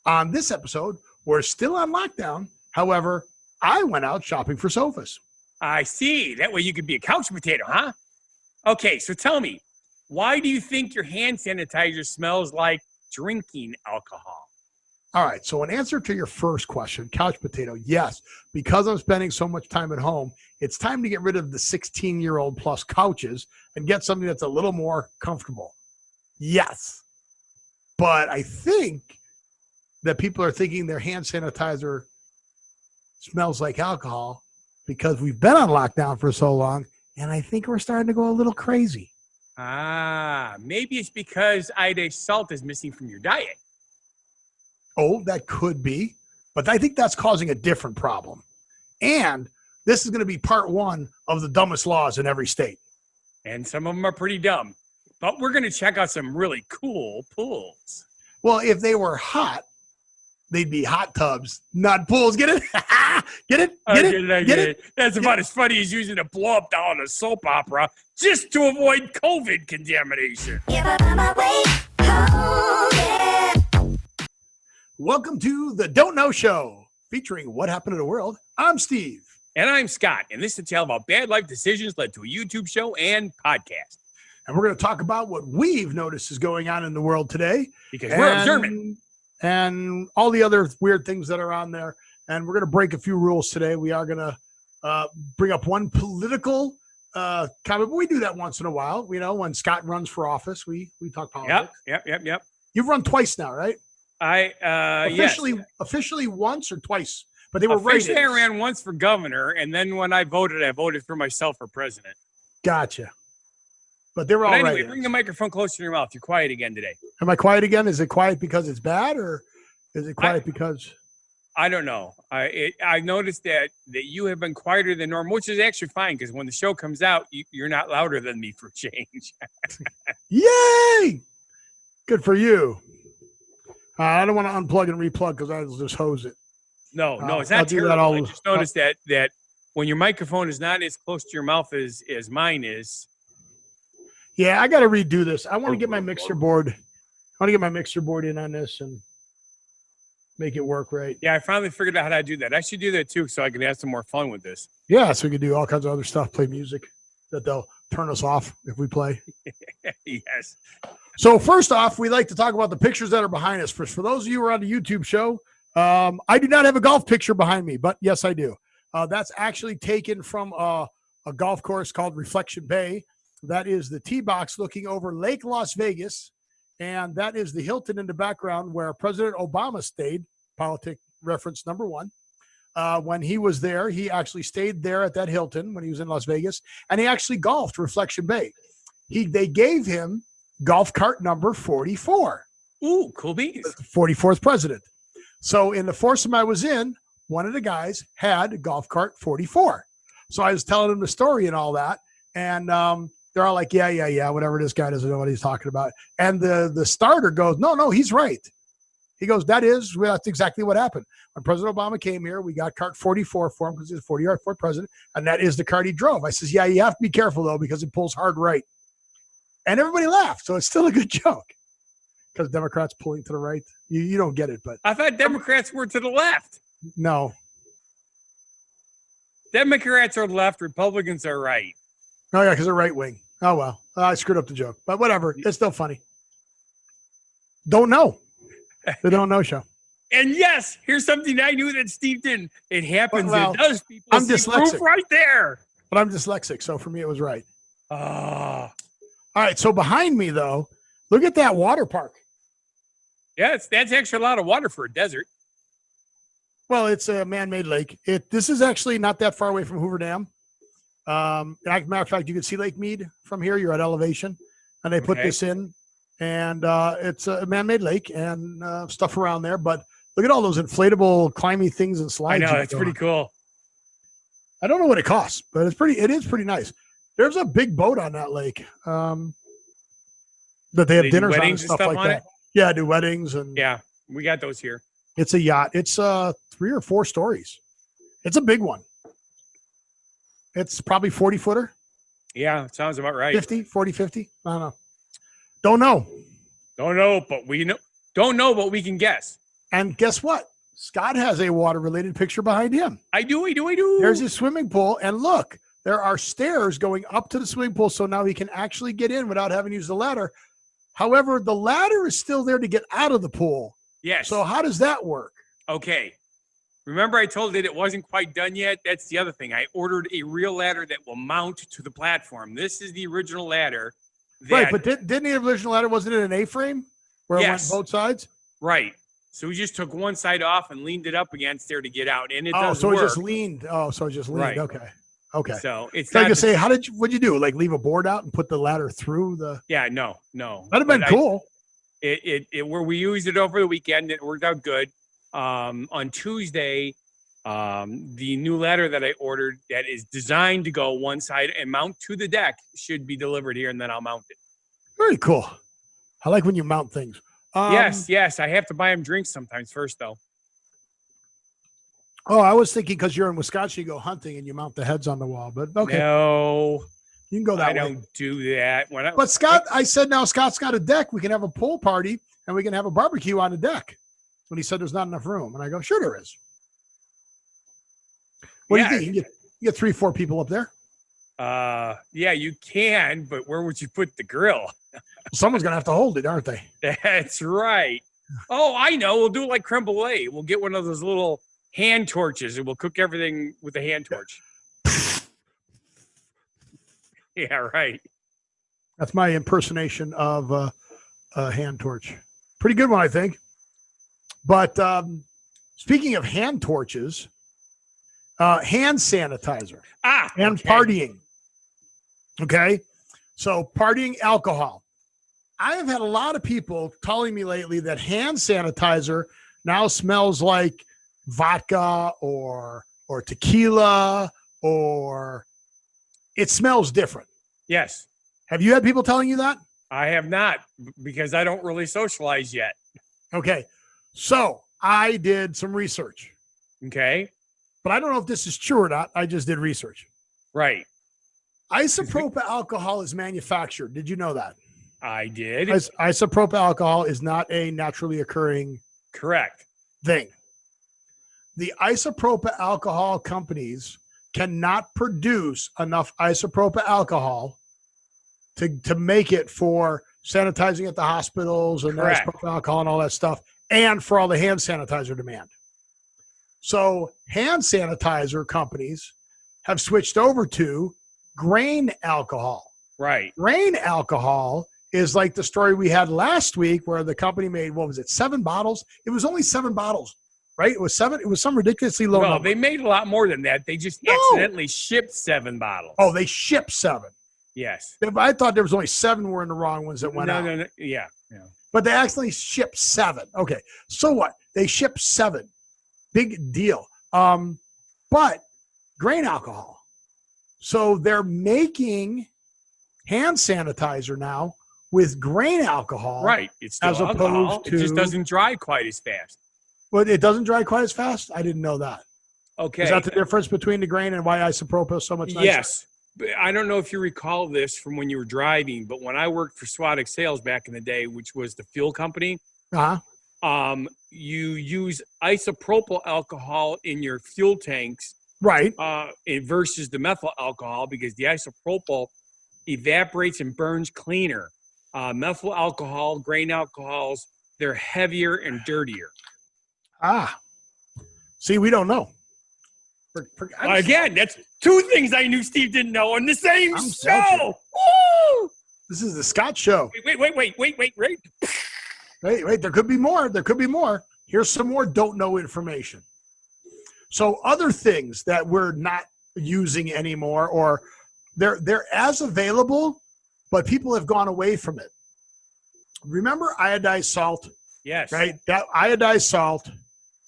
On this episode, we're still on lockdown. However, I went out shopping for sofas. I see. That way you could be a couch potato, huh? Okay, so tell me, why do you think your hand sanitizer smells like drinking alcohol? All right, so in answer to your first question, couch potato, yes, because I'm spending so much time at home, it's time to get rid of the 16-year-old plus couches and get something that's a little more comfortable. Yes, but I think that people are thinking their hand sanitizer smells like alcohol because we've been on lockdown for so long, and I think we're starting to go a little crazy. Maybe it's because iodized salt is missing from your diet. Oh, that could be, but I think that's causing a different problem. And this is going to be part one of the dumbest laws in every state. And some of them are pretty dumb, but we're going to check out some really cool pools. Well, if they were hot, they'd be hot tubs, not pools. Get it? Get it? Get it? That's about as funny as using a blow-up doll in a soap opera just to avoid COVID contamination. Welcome to the Don't Know Show, featuring What Happened in the World. I'm Steve. And I'm Scott, and this is a tale about bad life decisions led to a YouTube show and podcast. And we're going to talk about what we've noticed is going on in the world today. Because we're observant. And all the other weird things that are on there. And we're going to break a few rules today. We are going to bring up one political comment, but we do that once in a while. You know, when Scott runs for office, we talk politics. Yep. You've run twice now, right? Officially once or twice, but they were officially ratings. I ran once for governor, and then when I voted for myself for president. Gotcha. But they were all anyway, right. Bring the microphone closer to your mouth. You're quiet again today. Am I quiet again? Is it quiet because it's bad, or is it quiet because? I don't know. I noticed that you have been quieter than normal, which is actually fine because when the show comes out, you're not louder than me for change. Yay! Good for you. I don't want to unplug and replug because I'll just hose it. No, it's not terrible. I just noticed that when your microphone is not as close to your mouth as mine is. Yeah, I got to redo this. I want to get my mixer board. I want to get my mixer board in on this and make it work right. Yeah, I finally figured out how to do that. I should do that too, so I can have some more fun with this. Yeah, so we can do all kinds of other stuff. Play music that they'll turn us off if we play. Yes. So first off, we like to talk about the pictures that are behind us. For those of you who are on the YouTube show, I do not have a golf picture behind me, but yes, I do. That's actually taken from a golf course called Reflection Bay. That is the tee box looking over Lake Las Vegas, and that is the Hilton in the background where President Obama stayed, politic reference number one. When he was there, he actually stayed there at that Hilton when he was in Las Vegas, and he actually golfed Reflection Bay. They gave him golf cart number 44. Ooh, cool beans. 44th president. So in the foursome I was in, one of the guys had golf cart 44. So I was telling him the story and all that, and they're all like, yeah, whatever. This guy doesn't know what he's talking about. And the starter goes, no, he's right. He goes, that's exactly what happened. When President Obama came here, we got cart 44 for him because he's a 44th president, and that is the cart he drove. I says, yeah, you have to be careful, though, because it pulls hard right. And everybody laughed, so it's still a good joke. Because Democrats pulling to the right. You don't get it, but. I thought Democrats were to the left. No. Democrats are left, Republicans are right. Oh, yeah, because they're right wing. Oh, well. I screwed up the joke. But whatever. It's still funny. Don't know. The Don't Know Show. And yes, here's something I knew that Steve didn't. It happens. Well, it does. People I'm see dyslexic. proof right there. But I'm dyslexic, so for me it was right. Oh. All right, so behind me, though, look at that water park. Yeah, that's actually a lot of water for a desert. Well, it's a man-made lake. This is actually not that far away from Hoover Dam. As a matter of fact, you can see Lake Mead from here. You're at elevation, and they put this in, and it's a man-made lake and stuff around there. But look at all those inflatable climbing things and slides. I know, it's pretty cool. I don't know what it costs, but it is pretty nice. There's a big boat on that lake that they have dinners on and stuff like that. It? Yeah, I do weddings and we got those here. It's a yacht. It's 3 or 4 stories. It's a big one. It's probably 40-footer. Yeah, sounds about right. 50, 40, 50. I don't know. Don't know. Don't know, but we know. Don't know, but we can guess. And guess what? Scott has a water-related picture behind him. I do. There's his swimming pool. And look, there are stairs going up to the swimming pool. So now he can actually get in without having to use the ladder. However, the ladder is still there to get out of the pool. Yes. So how does that work? Okay. Remember I told you that it wasn't quite done yet? That's the other thing. I ordered a real ladder that will mount to the platform. This is the original ladder. Right, but didn't the original ladder, wasn't it an A-frame where it went both sides? Right. So we just took one side off and leaned it up against there to get out. And it does so work. It just leaned. Oh, so it just leaned. Right. Okay. So it's like I say, what'd you do? Like leave a board out and put the ladder through the? Yeah, no. That'd have been cool. Where we used it over the weekend, it worked out good. On Tuesday, the new ladder that I ordered that is designed to go one side and mount to the deck should be delivered here, and then I'll mount it. Very cool. I like when you mount things. Yes. I have to buy them drinks sometimes first, though. Oh, I was thinking because you're in Wisconsin, you go hunting and you mount the heads on the wall. But okay, no, you can go that way. I don't do that. But Scott, I said now Scott's got a deck. We can have a pool party and we can have a barbecue on the deck. When he said there's not enough room, and I go, sure there is. What do you think? You get 3-4 people up there. Yeah, you can, but where would you put the grill? Someone's gonna have to hold it, aren't they? That's right. Oh, I know. We'll do it like creme brulee. We'll get one of those little hand torches, and we'll cook everything with a hand torch. Yeah, right. That's my impersonation of a hand torch. Pretty good one, I think. But speaking of hand torches, hand sanitizer and partying. Okay. So partying alcohol. I have had a lot of people telling me lately that hand sanitizer now smells like vodka or tequila, or it smells different. Yes. Have you had people telling you that? I have not, because I don't really socialize yet. Okay. So I did some research. Okay. But I don't know if this is true or not. I just did research. Right. Isopropyl alcohol is manufactured. Did you know that? I did. Isopropyl alcohol is not a naturally occurring thing. The isopropyl alcohol companies cannot produce enough isopropyl alcohol to make it for sanitizing at the hospitals and isopropyl alcohol and all that stuff, and for all the hand sanitizer demand. So hand sanitizer companies have switched over to grain alcohol. Right. Grain alcohol is like the story we had last week where the company made, what was it, 7 bottles? It was only 7 bottles, right? It was 7. It was some ridiculously low number. They made a lot more than that. They just accidentally shipped 7 bottles. Oh, they shipped 7. Yes. I thought there was only 7 were in the wrong ones that went out. No. Yeah. But they actually shipped 7. Okay. So what? They shipped 7. Big deal. But grain alcohol. So they're making hand sanitizer now with grain alcohol. Right. It's still as alcohol. opposed to, it just doesn't dry quite as fast. Well, it doesn't dry quite as fast? I didn't know that. Okay. Is that the difference between the grain and why isopropyl is so much nicer? Yes. I don't know if you recall this from when you were driving, but when I worked for Swadek Sales back in the day, which was the fuel company, you use isopropyl alcohol in your fuel tanks, right? Versus the methyl alcohol, because the isopropyl evaporates and burns cleaner. Methyl alcohol, grain alcohols, they're heavier and dirtier. See, we don't know. Again, that's 2 things I knew Steve didn't know on the same show. Woo! This is the Scott Show. Wait. Wait, there could be more. There could be more. Here's some more don't know information. So other things that we're not using anymore, or they're as available, but people have gone away from it. Remember iodized salt? Yes. Right? That iodized salt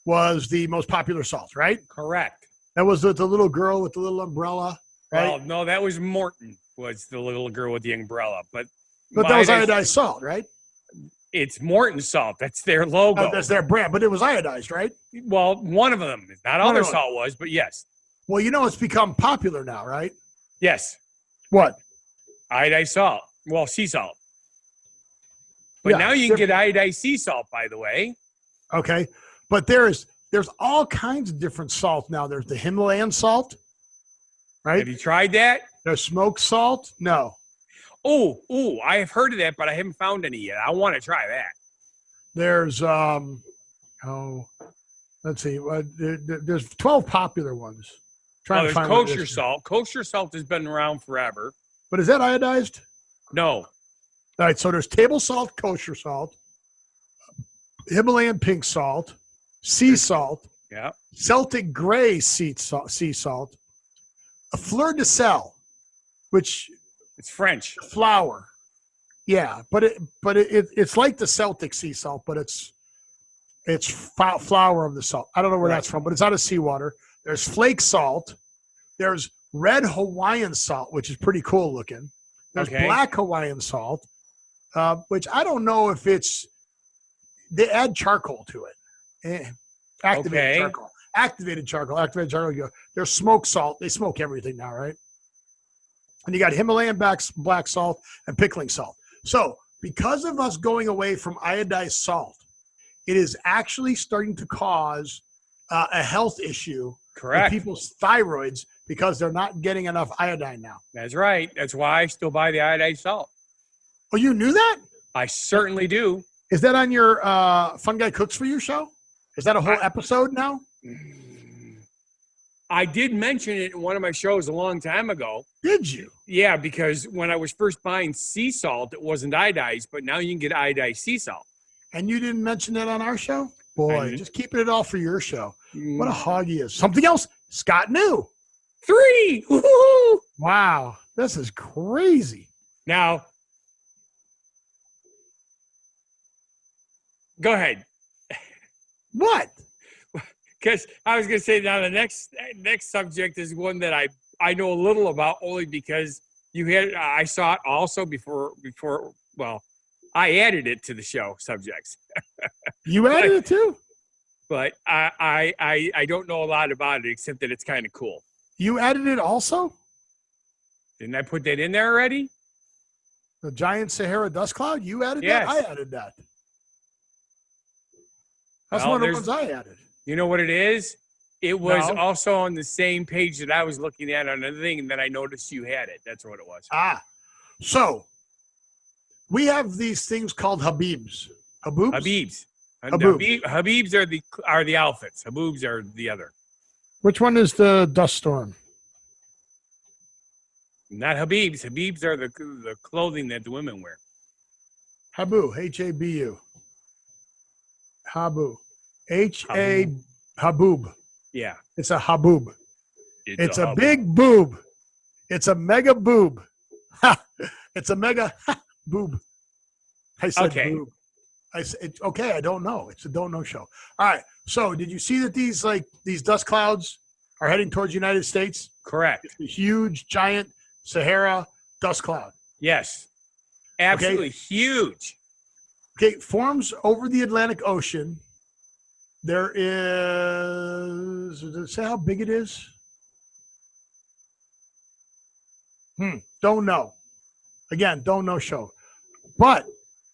was the most popular salt, right? Correct. That was the little girl with the little umbrella, right? Well, no, that was Morton, was the little girl with the umbrella. But that was iodized salt, right? It's Morton salt. That's their logo. That's their brand, but it was iodized, right? Well, one of them. Not all their salt was, but yes. Well, it's become popular now, right? Yes. What? Iodized salt. Well, sea salt. But now you can get iodized sea salt, by the way. Okay. But there's all kinds of different salt now. There's the Himalayan salt, right? Have you tried that? There's smoked salt. No. Oh, I have heard of that, but I haven't found any yet. I want to try that. There's let's see. There's 12 popular ones. There's kosher salt. Kosher salt has been around forever. But is that iodized? No. All right. So there's table salt, kosher salt, Himalayan pink salt, sea salt, yeah, Celtic gray sea salt, a fleur de sel, which it's French flour. Yeah, but it's like the Celtic sea salt, but it's flour of the salt. I don't know where that's from, but it's out of seawater. There's flake salt. There's red Hawaiian salt, which is pretty cool looking. There's black Hawaiian salt, which I don't know if they add charcoal to it. Activated charcoal. There's smoked salt. They smoke everything now, right? And you got Himalayan black salt and pickling salt. So because of us going away from iodized salt, it is actually starting to cause a health issue with people's thyroids because they're not getting enough iodine now. That's right. That's why I still buy the iodized salt. Oh, you knew that? I certainly do. Is that on your Funguy Cooks For You show? Is that a whole episode now? I did mention it in one of my shows a long time ago. Did you? Yeah, because when I was first buying sea salt, it wasn't iodized, but now you can get iodized sea salt. And you didn't mention that on our show? Boy, just keeping it all for your show. What a hog he is. Something else Scott knew. 3. Woo-hoo! Wow, this is crazy. Now, go ahead. What? Because I was going to say now the next subject is one that I know a little about only because I saw it also before. Well, I added it to the show subjects. You added it too? But I don't know a lot about it except that it's kind of cool. You added it also? Didn't I put that in there already? The Giant Saharan dust cloud? You added that? I added that. That's one of the ones I added. You know what it is? It was also on the same page that I was looking at on another thing, and then I noticed you had it. That's what it was. So we have these things called Habibs. Habibs. Habibs are the outfits. Haboobs are the other. Which one is the dust storm? Not Habibs. Habibs are the clothing that the women wear. Habu. Habu. Habu. Haboob. Yeah. It's a haboob. It's a big boob. It's a mega boob. It's a mega boob. I said boob. I said, okay, I don't know. It's a don't know show. All right. So did you see that these dust clouds are heading towards the United States? Correct. It's a huge, giant Sahara dust cloud. Yes. Absolutely huge. Okay. Forms over the Atlantic Ocean. There is, does it say how big it is? Don't know. Again, don't know show. But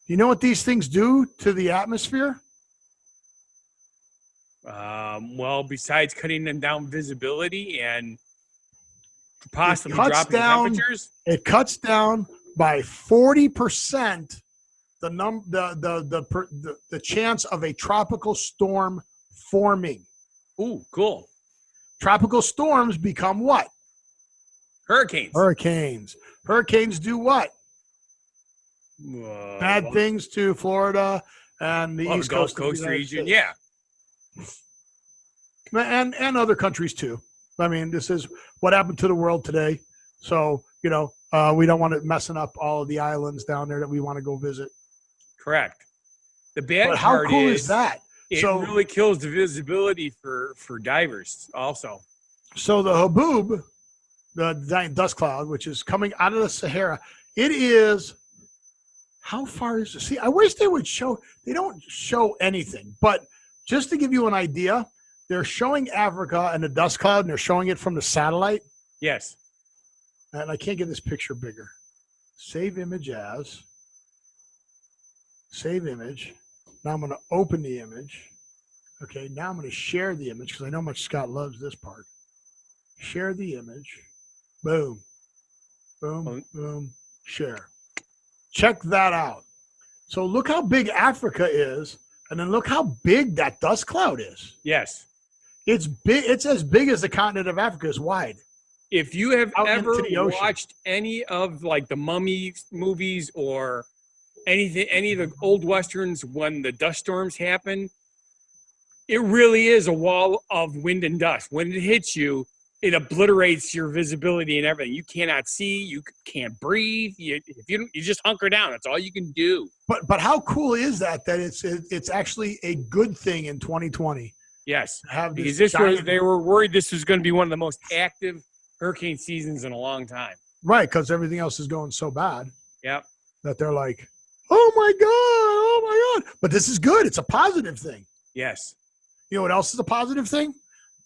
you know what these things do to the atmosphere? Well, besides cutting them down visibility and possibly dropping temperatures, it cuts down by 40% the chance of a tropical storm forming. Ooh, cool. Tropical storms become what? Hurricanes. Hurricanes do what? Bad things to Florida and the East Gulf Coast region. Yeah. And other countries too. I mean, this is what happened to the world today. So, we don't want it messing up all of the islands down there that we want to go visit. Correct. The bad part how cool is that? It really kills the visibility for divers also. So the Haboob, the giant dust cloud, which is coming out of the Sahara, it is, how far is it? See, I wish they would show, they don't show anything, but just to give you an idea, they're showing Africa and the dust cloud, and they're showing it from the satellite. Yes. And I can't get this picture bigger. Save image as. Save image. Now I'm going to open the image. Okay, now I'm going to share the image because I know how much Scott loves this part. Share the image. Boom. Boom, boom, share. Check that out. So look how big Africa is, and then look how big that dust cloud is. Yes. It's big. It's as big as the continent of Africa is wide. If you have Out ever into the ocean. watched any of like the Mummy movies or anything, any of the old Westerns when the dust storms happen, it really is a wall of wind and dust. When it hits you, it obliterates your visibility and everything. You cannot see. You can't breathe. You just hunker down. That's all you can do. But how cool is that? That it's actually a good thing in 2020. Yes, Have because they were worried this was going to be one of the most active hurricane seasons in a long time. Right, because everything else is going so bad. Yep. That they're like, oh my God. But this is good. It's a positive thing. Yes. You know what else is a positive thing?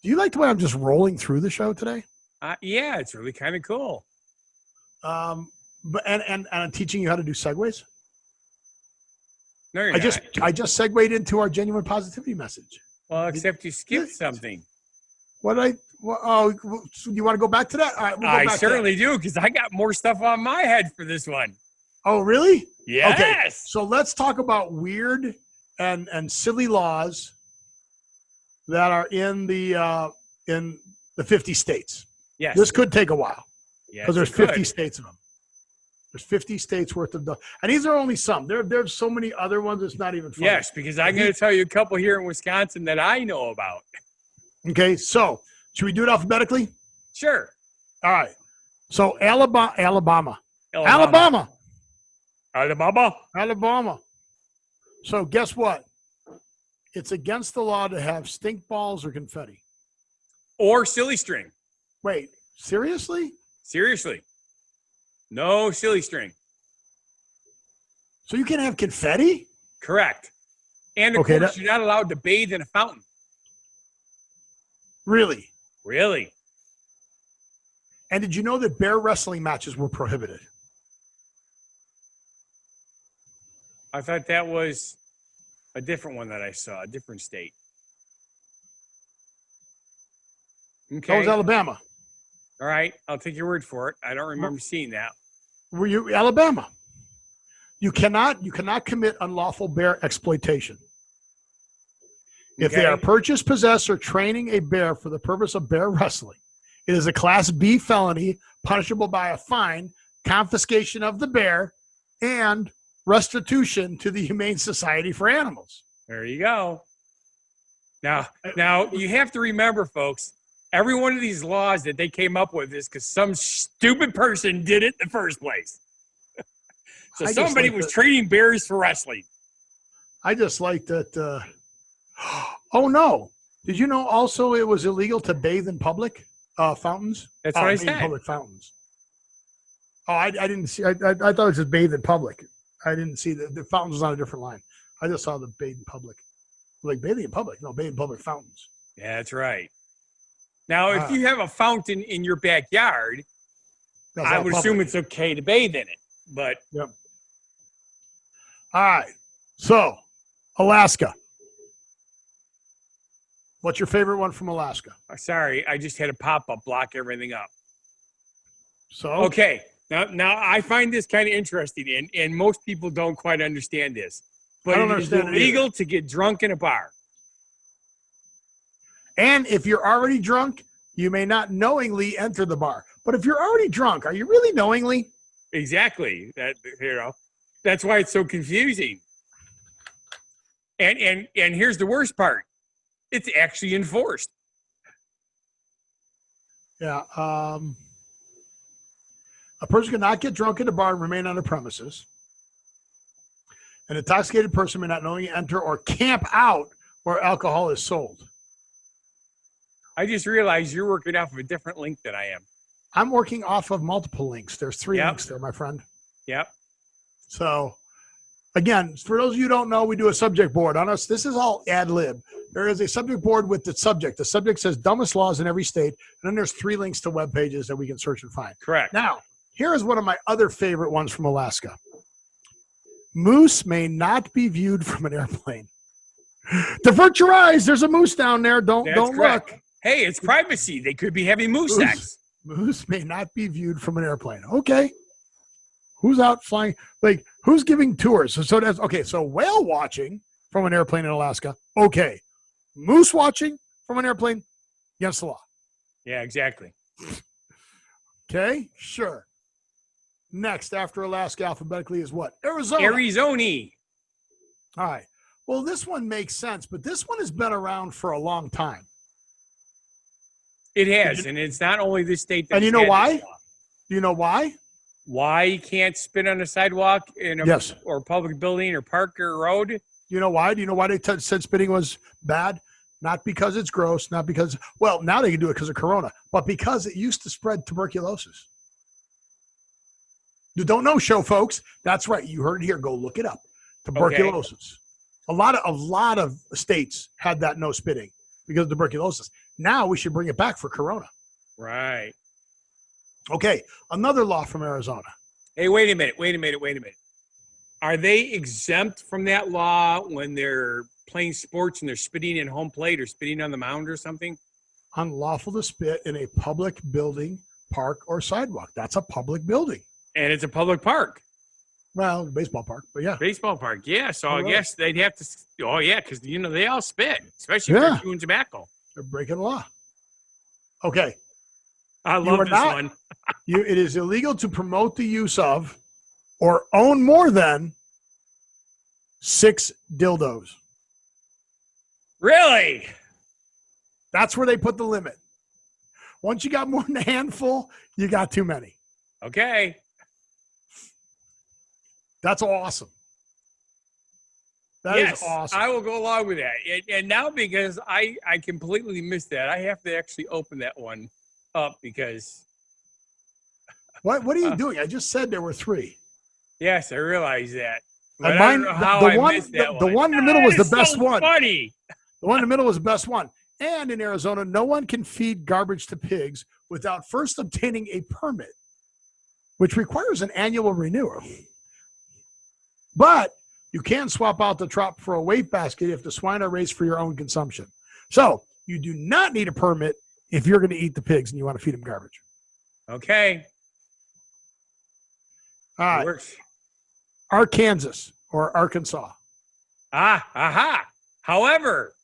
Do you like the way I'm just rolling through the show today? Yeah, it's really kind of cool. But I'm teaching you how to do segues. No, you're not. I just segued into our genuine positivity message. Well, except you skipped something. You want to go back to that? All right, we'll go I back certainly do, because I got more stuff on my head for this one. Oh, really? Yes. Okay, so let's talk about weird and silly laws that are in the 50 states. Yes. This could take a while because there's 50 could. states of them. There's 50 states worth of, and these are only some. There's so many other ones. It's not even funny. Yes, because I'm going to tell you a couple here in Wisconsin that I know about. Okay, so should we do it alphabetically? Sure. All right. So Alabama. So guess what? It's against the law to have stink balls or confetti. Or silly string. Wait, seriously? Seriously. No silly string. So you can have confetti? Correct. And of course, you're not allowed to bathe in a fountain. Really? Really. And did you know that bear wrestling matches were prohibited? I thought that was a different one that I saw, a different state. Okay. That was Alabama. All right. I'll take your word for it. I don't remember seeing that. Were you Alabama? You cannot commit unlawful bear exploitation. If they are purchased, possessed, or training a bear for the purpose of bear wrestling, it is a Class B felony punishable by a fine, confiscation of the bear, and restitution to the Humane Society for Animals. There you go. Now you have to remember, folks, every one of these laws that they came up with is because some stupid person did it in the first place. So somebody was training bears for wrestling. I just like that. Oh, no. Did you know also it was illegal to bathe in public fountains? That's what I said. Public fountains. Oh, I didn't see. I thought it was just bathe in public. I didn't see the fountains was on a different line. I just saw the bathe in public. Like bathing in public. No, bathe in public fountains. Yeah, that's right. Now, if you have a fountain in your backyard, I would assume it's okay to bathe in it. But yep. All right. So, Alaska. What's your favorite one from Alaska? Sorry, I just had a pop-up block everything up. So okay. Now I find this kind of interesting, and most people don't quite understand this. But it is illegal to get drunk in a bar. And if you're already drunk, you may not knowingly enter the bar. But if you're already drunk, are you really knowingly? Exactly. That's why it's so confusing. And here's the worst part. It's actually enforced. Yeah. A person cannot get drunk at a bar and remain on the premises. An intoxicated person may not knowingly enter or camp out where alcohol is sold. I just realized you're working off of a different link than I am. I'm working off of multiple links. There's 3 links there, my friend. Yep. So, again, for those of you who don't know, we do a subject board on us. This is all ad lib. There is a subject board with the subject. The subject says dumbest laws in every state. And then there's 3 links to web pages that we can search and find. Correct. Now, here is one of my other favorite ones from Alaska. Moose may not be viewed from an airplane. Divert your eyes. There's a moose down there. Don't correct. look. Hey, it's privacy. They could be having moose sex. Moose may not be viewed from an airplane. Okay. Who's out flying? Like, who's giving tours? So that's okay. So whale watching from an airplane in Alaska. Okay. Moose watching from an airplane. Against the law. Yeah, exactly. Okay. Sure. Next, after Alaska alphabetically, is what? Arizona. Arizona. All right. Well, this one makes sense, but this one has been around for a long time. It has, and it's not only this state. And you know why? Do you know why? Why you can't spit on a sidewalk in a or public building or park or road? You know why? Do you know why they said spitting was bad? Not because it's gross, not because, well, now they can do it because of Corona, but because it used to spread tuberculosis. You don't know, show folks. That's right. You heard it here. Go look it up. Tuberculosis. Okay. A lot of states had that no spitting because of tuberculosis. Now we should bring it back for Corona. Right. Okay. Another law from Arizona. Hey, wait a minute. Are they exempt from that law when they're playing sports and they're spitting in home plate or spitting on the mound or something? Unlawful to spit in a public building, park, or sidewalk. That's a public building. And it's a public park. Well, baseball park, but yeah. Baseball park, yeah. So I guess they'd have to, because, they all spit, especially if they're chewing tobacco. They're breaking the law. Okay. I love this one. It is illegal to promote the use of or own more than 6 dildos. Really? That's where they put the limit. Once you got more than a handful, you got too many. Okay. That's awesome. That is awesome. I will go along with that. And now because I completely missed that, I have to actually open that one up because. What are you doing? I just said there were 3. Yes, I realize that. But I don't know how I missed that one. The one in the middle was the best one. Funny. The one in the middle was the best one. And in Arizona, no one can feed garbage to pigs without first obtaining a permit, which requires an annual renewal. But you can swap out the trough for a weight basket if the swine are raised for your own consumption. So you do not need a permit if you're going to eat the pigs and you want to feed them garbage. Okay. All right. Works. Arkansas or Arkansas. Aha. However,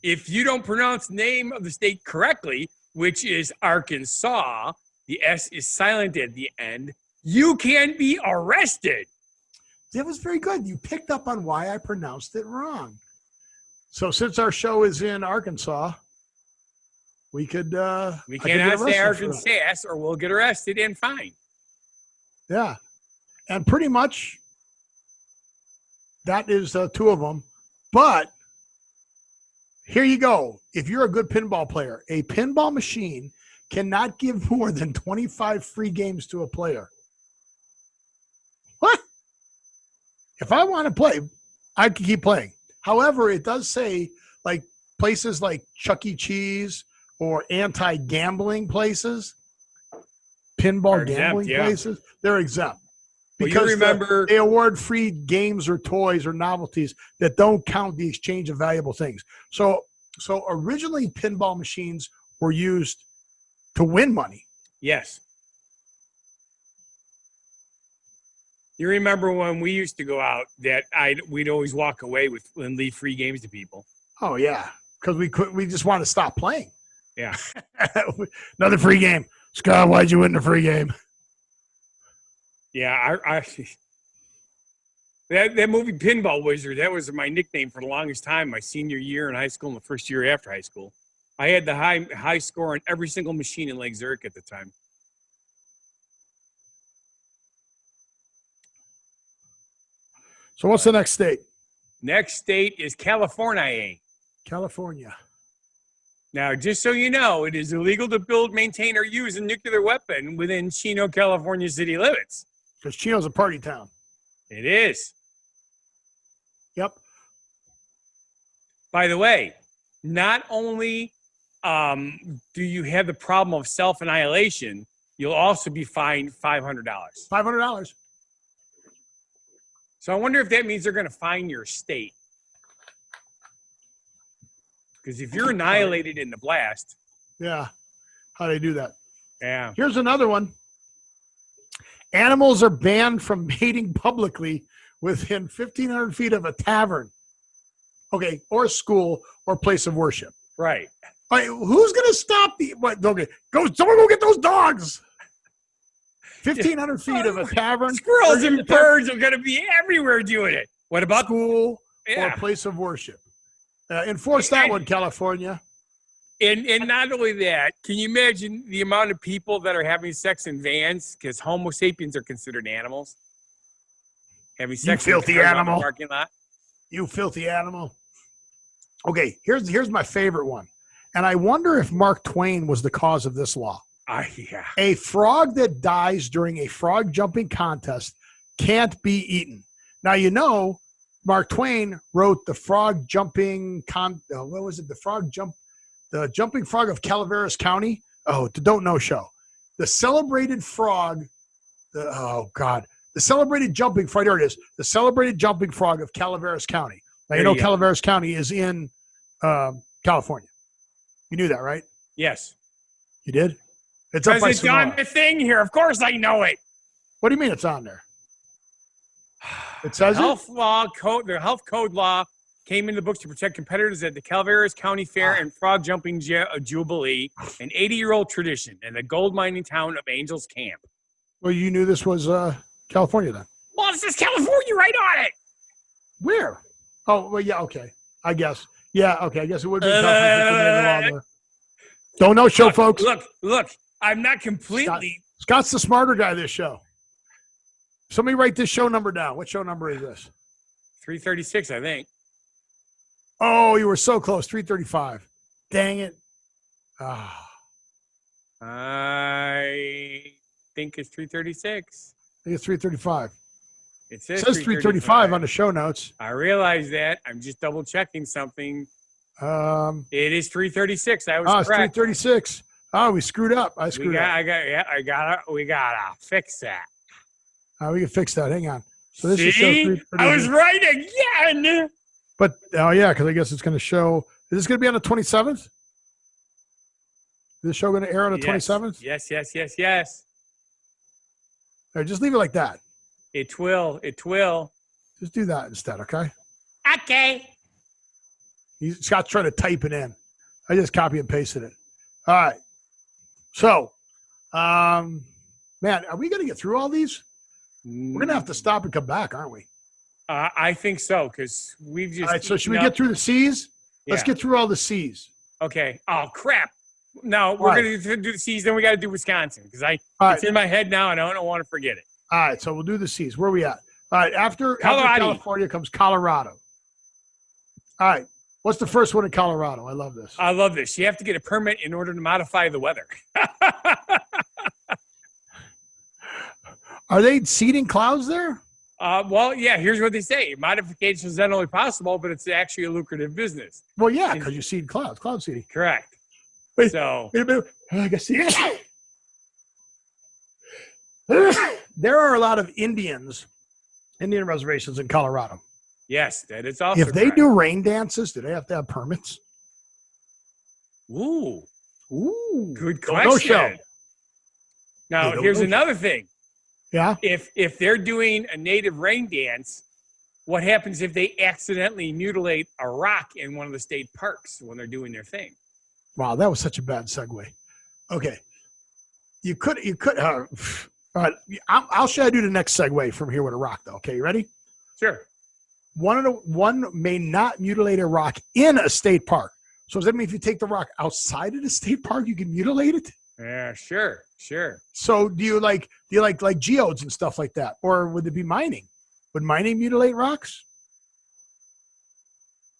if you don't pronounce the name of the state correctly, which is Arkansas, the S is silent at the end, you can be arrested. That was very good. You picked up on why I pronounced it wrong. So since our show is in Arkansas, we could we cannot say Arkansas or we'll get arrested and fined. Yeah. And pretty much that is 2 of them. But here you go. If you're a good pinball player, a pinball machine cannot give more than 25 free games to a player. What? If I want to play, I can keep playing. However, it does say like places like Chuck E. Cheese or anti-gambling places, pinball gambling places, they're exempt. Because you remember, they award free games or toys or novelties that don't count the exchange of valuable things. So originally pinball machines were used to win money. Yes. You remember when we used to go out that we'd always walk away with and leave free games to people. Oh yeah, because we just want to stop playing. Yeah. Another free game. Scott, why'd you win the free game? Yeah, that movie Pinball Wizard, that was my nickname for the longest time, my senior year in high school and the first year after high school. I had the high score on every single machine in Lake Zurich at the time. So what's the next state? Next state is California. California. Now, just so you know, it is illegal to build, maintain, or use a nuclear weapon within Chino, California city limits. Because Chino's a party town. It is. Yep. By the way, not only do you have the problem of self-annihilation, you'll also be fined $500. $500. So I wonder if that means they're going to fine your state. Because if you're annihilated in the blast. Yeah. How do they do that? Yeah. Here's another one. Animals are banned from mating publicly within 1,500 feet of a tavern. Okay. Or school or place of worship. Right. All right, who's going to stop the, what? Okay. Someone go get those dogs. 1,500 feet of a tavern. Squirrels and birds are going to be everywhere doing it. What about school or place of worship? Enforce that one, California. And not only that, can you imagine the amount of people that are having sex in vans because Homo sapiens are considered animals? Having sex you filthy animal. In the parking lot. You filthy animal. Okay, here's my favorite one. And I wonder if Mark Twain was the cause of this law. Yeah. A frog that dies during a frog jumping contest can't be eaten. Now, you know, Mark Twain wrote the frog jumping what was it? The jumping frog of Calaveras County. Oh, the Don't Know show. The celebrated frog. The celebrated jumping frog. There it is. The celebrated jumping frog of Calaveras County. Now, you know Calaveras County is in California. You knew that, right? Yes. You did? It's up by it's on the thing here. Of course I know it. What do you mean it's on there? It says the health code law came into the books to protect competitors at the Calaveras County Fair and Frog Jumping Jubilee, an 80-year-old tradition in the gold mining town of Angels Camp. Well, you knew this was California then. Well, it says California right on it. Where? Oh, well, yeah, okay. I guess. Yeah, okay. I guess it would be California. Don't know show, folks. Look. I'm not completely. Scott's the smarter guy this show. Somebody write this show number down. What show number is this? 336, I think. Oh, you were so close. 335. Dang it. I think it's 336. I think it's 335. It says 335 on the show notes. I realize that. I'm just double checking something. It is 336. I was correct. It's 336. Oh, we screwed up. We gotta fix that. We can fix that. Hang on. So this is show 336. I was right again. But because I guess it's going to show. Is this going to be on the 27th? Is this show going to air on the 27th? Yes. All right, just leave it like that. It will. Just do that instead, okay? Okay. Scott's trying to type it in. I just copy and pasted it. All right. So, man, are we going to get through all these? We're going to have to stop and come back, aren't we? I think so, because we've just. All right, so should we get through the C's? Yeah. Let's get through all the C's. Okay. Oh, crap. No, we're going to do the C's, then we got to do Wisconsin, because it's in my head now, and I don't want to forget it. All right, so we'll do the C's. Where are we at? All right, after California comes Colorado. All right. What's the first one in Colorado? I love this. I love this. You have to get a permit in order to modify the weather. Are they seeding clouds there? Well, yeah, here's what they say. Modification is not only possible, but it's actually a lucrative business. Well, yeah, because you seed clouds, cloud seeding. Correct. Wait a minute. I guess there are a lot of Indian reservations in Colorado. Yes, that is also If they do rain dances, do they have to have permits? Ooh. Good question. No show. Now, here's another thing. Yeah. If they're doing a native rain dance, what happens if they accidentally mutilate a rock in one of the state parks when they're doing their thing? Wow, that was such a bad segue. Okay. You could. All right. I'll show you do the next segue from here with a rock, though. Okay, you ready? Sure. One may not mutilate a rock in a state park. So does that mean if you take the rock outside of the state park, you can mutilate it? Yeah, sure. So do you like geodes and stuff like that, or would it be mining? Would mining mutilate rocks?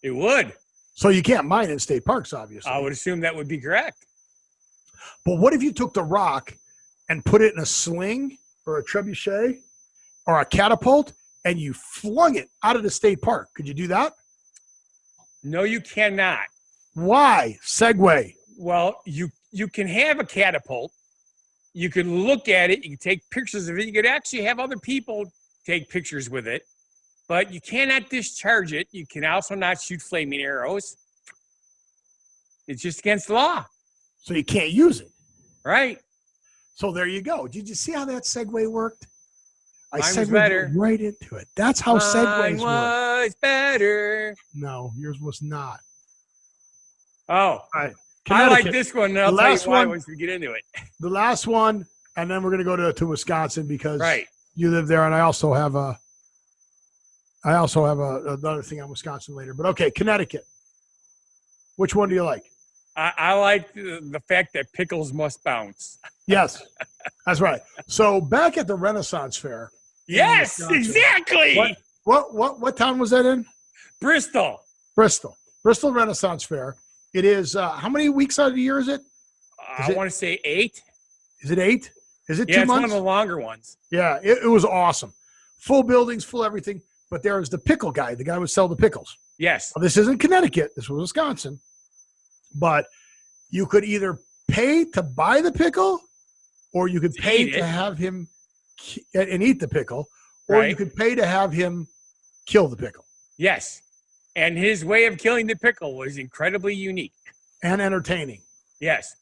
It would. So you can't mine in state parks, obviously. I would assume that would be correct. But what if you took the rock and put it in a sling or a trebuchet or a catapult and you flung it out of the state park? Could you do that? No, you cannot. Why? Segue. Well, you can have a catapult. You can look at it. You can take pictures of it. You could actually have other people take pictures with it. But you cannot discharge it. You can also not shoot flaming arrows. It's just against the law. So you can't use it. Right. So there you go. Did you see how that segue worked? I Mine was segued better. right into it. That's how segues work. Mine was better. No, yours was not. Oh. All right. I like this one, and I'll tell you why once we get into it. The last one, and then we're going to go to Wisconsin because right. you live there, and I also have another thing on Wisconsin later. But okay, Connecticut. Which one do you like? I like the fact that pickles must bounce. Yes, that's right. So back at the Renaissance Fair. Yes, exactly. What town was that in? Bristol. Bristol Renaissance Fair. It is how many weeks out of the year is it? I want to say 8. Is it 8? Is it 2 months? Yeah, it's one of the longer ones. Yeah, it was awesome. Full buildings, full everything. But there is the pickle guy. The guy would sell the pickles. Yes. Now, this isn't Connecticut. This was Wisconsin. But you could either pay to buy the pickle, or you could pay to have him and eat the pickle, or you could pay to have him kill the pickle. Yes. And his way of killing the pickle was incredibly unique. And entertaining. Yes.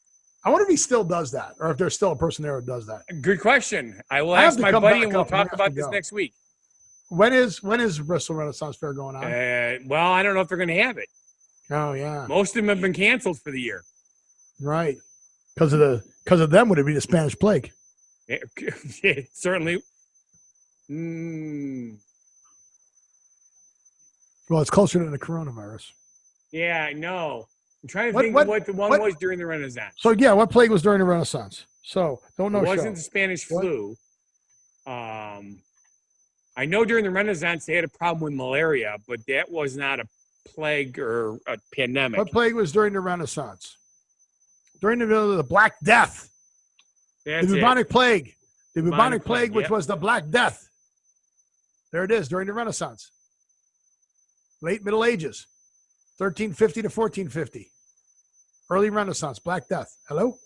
I wonder if he still does that, or if there's still a person there who does that. Good question. I will ask my buddy, and we'll talk about this next week. When is Bristol Renaissance Fair going on? Well, I don't know if they're going to have it. Oh, yeah. Most of them have been canceled for the year. Right. Because of them, would it be the Spanish plague? It certainly. Well, it's closer than the coronavirus. Yeah, I know. I'm trying to think what the one was during the Renaissance. So, yeah, what plague was during the Renaissance? So, don't know. It wasn't the Spanish flu. I know during the Renaissance they had a problem with malaria, but that was not a plague or a pandemic. What plague was during the Renaissance? During the Black Death. That's the bubonic plague. The bubonic plague, which yep. was the Black Death. There it is, during the Renaissance. Late Middle Ages. 1350 to 1450. Early Renaissance, Black Death. Hello?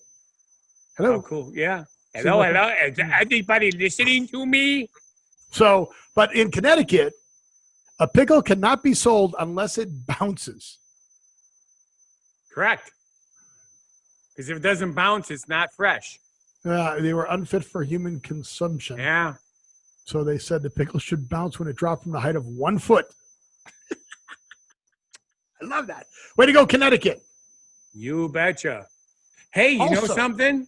Hello? Oh, cool. Yeah. Hello. Is anybody listening to me? So, but in Connecticut, a pickle cannot be sold unless it bounces. Correct. Because if it doesn't bounce, it's not fresh. They were unfit for human consumption. Yeah. So they said the pickle should bounce when it dropped from the height of 1 foot. I love that. Way to go, Connecticut. You betcha. Hey, you know something?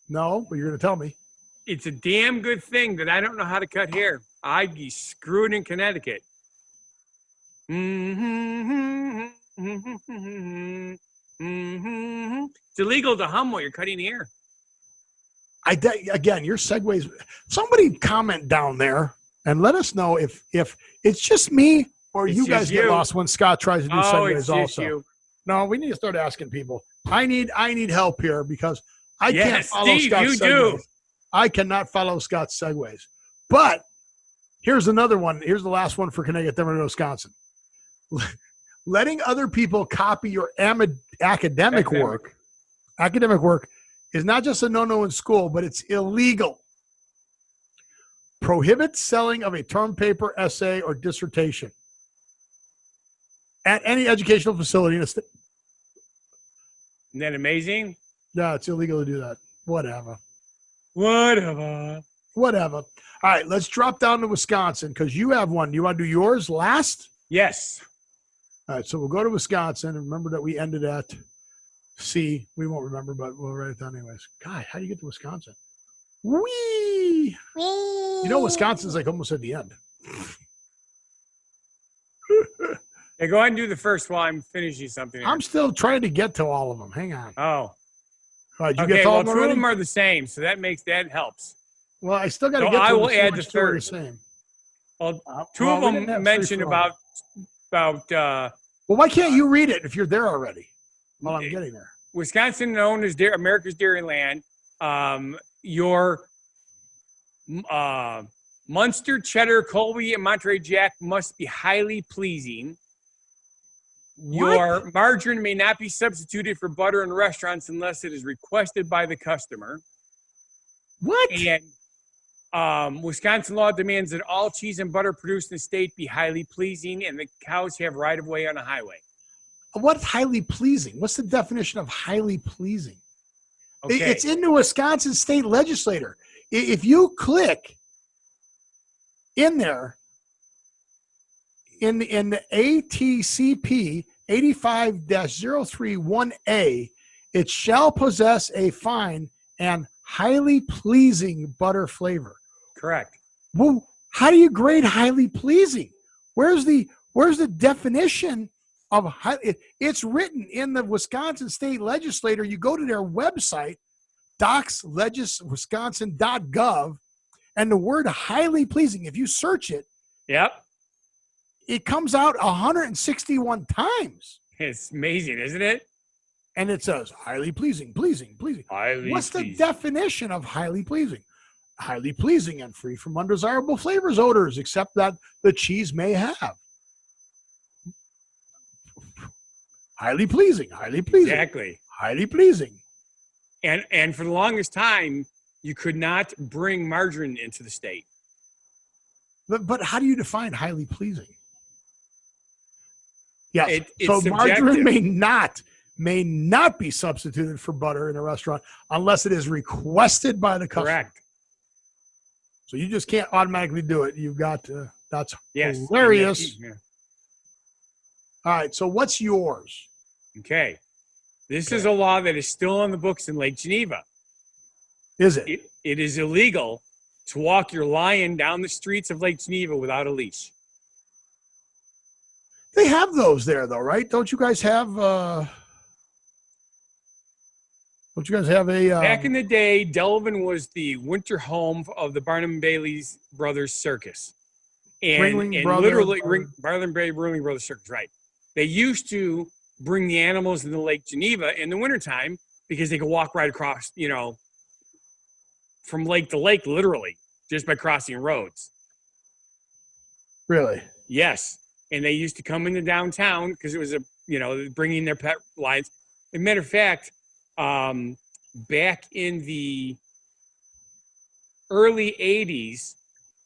No, but you're going to tell me. It's a damn good thing that I don't know how to cut hair. I'd be screwed in Connecticut. It's illegal to hum while you're cutting hair. Again, your segues. Somebody comment down there and let us know if it's just me or you guys get lost when Scott tries to do segues also. You. No, we need to start asking people. I need help here because I can't follow Steve, Scott's you segues. do. I cannot follow Scott's segues. But here's another one. Here's the last one for Connecticut, then we're going to Wisconsin. Letting other people copy your academic work is not just a no-no in school, but it's illegal. Prohibits selling of a term paper, essay, or dissertation at any educational facility in a state. Isn't that amazing? Yeah, it's illegal to do that. Whatever. Whatever. All right, let's drop down to Wisconsin because you have one. Do you want to do yours last? Yes. All right, so we'll go to Wisconsin. And remember that we ended at C. We won't remember, but we'll write it down anyways. God, how do you get to Wisconsin? Whee! You know, Wisconsin's like almost at the end. Hey, go ahead and do the first while I'm finishing something here. I'm still trying to get to all of them. Hang on. Oh. All right, you okay, get to all well, of them two of already? them are the same, so that helps. Well, I still got to So get to I them will to see add which the two are third. the same. Well, two well, of we didn't have them mentioned three for about well, why can't you read it if you're there already? While I'm getting there. Wisconsin, known as America's Dairyland. Your Munster, Cheddar, Colby, and Monterey Jack must be highly pleasing. What? Your margarine may not be substituted for butter in restaurants unless it is requested by the customer. What? And Wisconsin law demands that all cheese and butter produced in the state be highly pleasing, and the cows have right of way on a highway. What's highly pleasing? What's the definition of highly pleasing? Okay. It's in the Wisconsin state legislature. If you click in there in the ATCP 85-031A, it shall possess a fine and highly pleasing butter flavor. Correct. Well, how do you grade highly pleasing? Where's the definition of high? It's written in the Wisconsin state legislature. You go to their website, docswisconsin.gov, and the word highly pleasing, if you search it, Yep. it comes out 161 times. It's amazing, isn't it? And it says highly pleasing, pleasing, pleasing. Highly What's the pleasing. definition of highly pleasing? Highly pleasing and free from undesirable flavors, odors, except that the cheese may have. Highly pleasing, highly pleasing. Exactly. Highly pleasing. And for the longest time, you could not bring margarine into the state. But how do you define highly pleasing? Yes. It's so subjective. margarine may not be substituted for butter in a restaurant unless it is requested by the customer. Correct. So you just can't automatically do it. You've got to. That's Yes. hilarious. Yeah. All right. So what's yours? Okay. This is a law that is still on the books in Lake Geneva. Is it? It is illegal to walk your lion down the streets of Lake Geneva without a leash. They have those there, though, right? Don't you guys have? Don't you guys have a? Back in the day, Delvin was the winter home of the Barnum Bailey's Brothers Circus, and literally Barnum Bailey Brothers Circus. Right? They used to bring the animals into Lake Geneva in the wintertime because they could walk right across, from lake to lake, literally, just by crossing roads. Really? Yes. And they used to come into downtown because it was bringing their pet lions. As a matter of fact, back in the early 80s,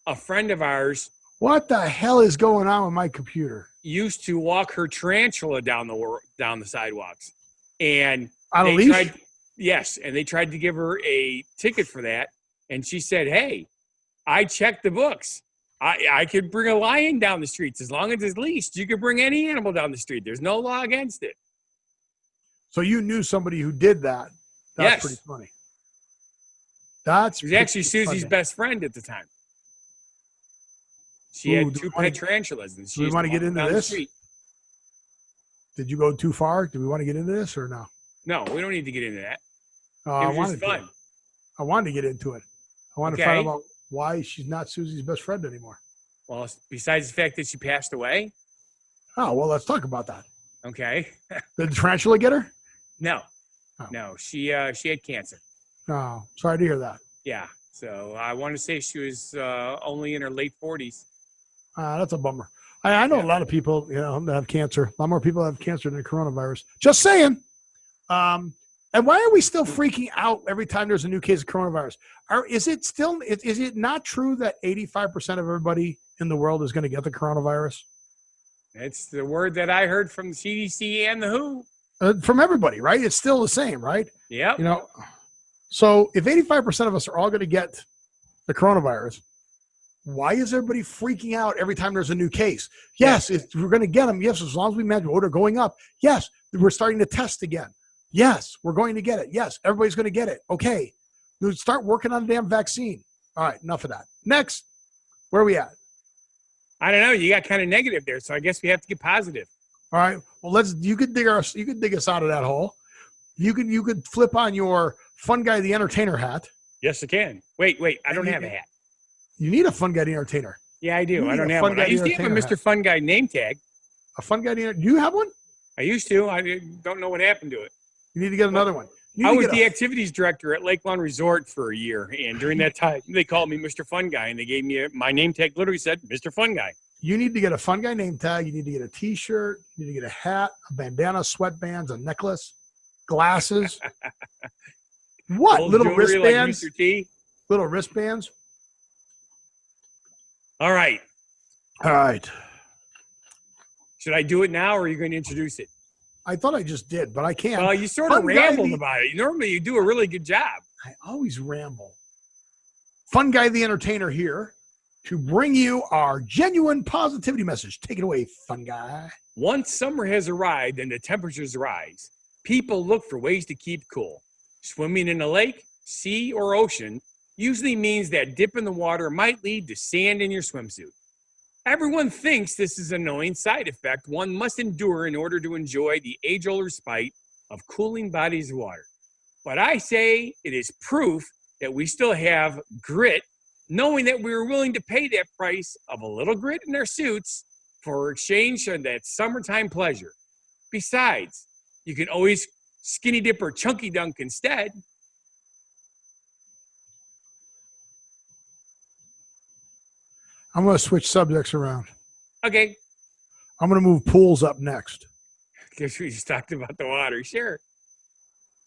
a friend of ours. What the hell is going on with my computer? Used to walk her tarantula down the sidewalks. And on a leash? Yes. And they tried to give her a ticket for that. And she said, hey, I checked the books. I could bring a lion down the streets as long as it's leashed. You could bring any animal down the street. There's no law against it. So you knew somebody who did that. That's yes. pretty funny. That's She was actually Susie's best friend at the time. She had two pet tarantulas. And do we want to get into this? Did you go too far? Do we want to get into this or no? No, we don't need to get into that. It was just fun. I wanted to get into it. I wanted to find out why she's not Susie's best friend anymore. Well, besides the fact that she passed away. Oh, well, let's talk about that. Okay. Did the tarantula get her? No. Oh. No, she had cancer. Oh, sorry to hear that. Yeah. So I want to say she was only in her late 40s. That's a bummer. I know a lot of people, that have cancer. A lot more people have cancer than coronavirus. Just saying. And why are we still freaking out every time there's a new case of coronavirus? Is it not true that 85% of everybody in the world is going to get the coronavirus? It's the word that I heard from the CDC and the WHO. From everybody, right? It's still the same, right? Yeah. So if 85% of us are all going to get the coronavirus, why is everybody freaking out every time there's a new case? Yes, we're going to get them. Yes, as long as we manage, they're going up. Yes, we're starting to test again. Yes, we're going to get it. Yes, everybody's going to get it. Okay, we'll start working on the damn vaccine. All right, enough of that. Next, where are we at? I don't know. You got kind of negative there, so I guess we have to get positive. All right. Well, you could dig us out of that hole. You could flip on your Funguy the Entertainer hat. Yes, I can. Wait. I don't have a hat. You need a Funguy the Entertainer. Yeah, I do. I don't have one. I used to have a Mr. Funguy name tag. A Funguy the. Do you have one? I used to. I don't know what happened to it. You need to get another one. I was the activities director at Lake Lawn Resort for a year, and during that time, they called me Mr. Funguy, and they gave me my name tag. Literally said Mr. Funguy. You need to get a Funguy name tag. You need to get a T-shirt. You need to get a hat, a bandana, sweatbands, a necklace, glasses. What little wristbands? Like Mr. T? Little wristbands. All right. All right. Should I do it now, or are you going to introduce it? I thought I just did, but I can't. Well, you sort of rambled about it. Normally, you do a really good job. I always ramble. Funguy the Entertainer here to bring you our genuine positivity message. Take it away, Funguy. Once summer has arrived and the temperatures rise, people look for ways to keep cool. Swimming in a lake, sea, or ocean usually means that dip in the water might lead to sand in your swimsuit. Everyone thinks this is an annoying side effect one must endure in order to enjoy the age-old respite of cooling bodies of water. But I say it is proof that we still have grit, knowing that we were willing to pay that price of a little grit in our suits for exchange on that summertime pleasure. Besides, you can always skinny dip or chunky dunk instead. I'm going to switch subjects around. Okay. I'm going to move pools up next. Guess we just talked about the water. Sure.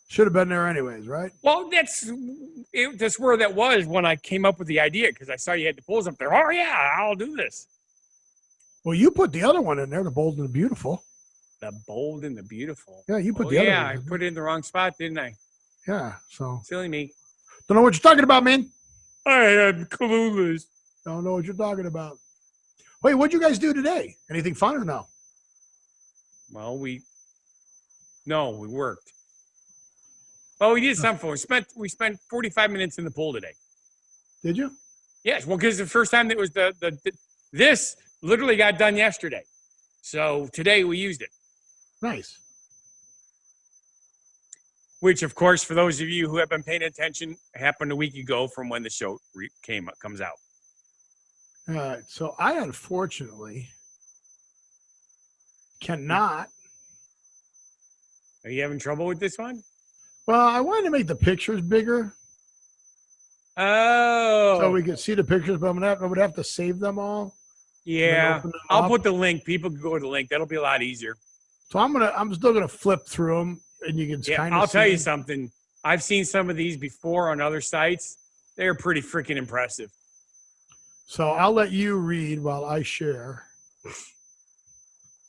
Should have been there anyways, right? Well, that's where that was when I came up with the idea, because I saw you had the pools up there. Oh, yeah, I'll do this. Well, you put the other one in there, the Bold and the Beautiful. The Bold and the Beautiful. Yeah, you put the other one. Yeah, I put it in the wrong spot, didn't I? Yeah, so. Silly me. Don't know what you're talking about, man. I am clueless. Don't know what you're talking about. Wait, what'd you guys do today? Anything fun or no? Well, we worked. Oh, we did something. We spent 45 minutes in the pool today. Did you? Yes. Well, because the first time it was this literally got done yesterday. So today we used it. Nice. Which, of course, for those of you who have been paying attention, happened a week ago from when the show comes out. All right. So I unfortunately cannot. Are you having trouble with this one? Well, I wanted to make the pictures bigger. Oh. So we could see the pictures, but I would have to save them all. Yeah. I'll put the link. People can go to the link. That'll be a lot easier. So I'm still gonna flip through them, and you can kind of. I'll tell you something. I've seen some of these before on other sites. They're pretty freaking impressive. So I'll let you read while I share.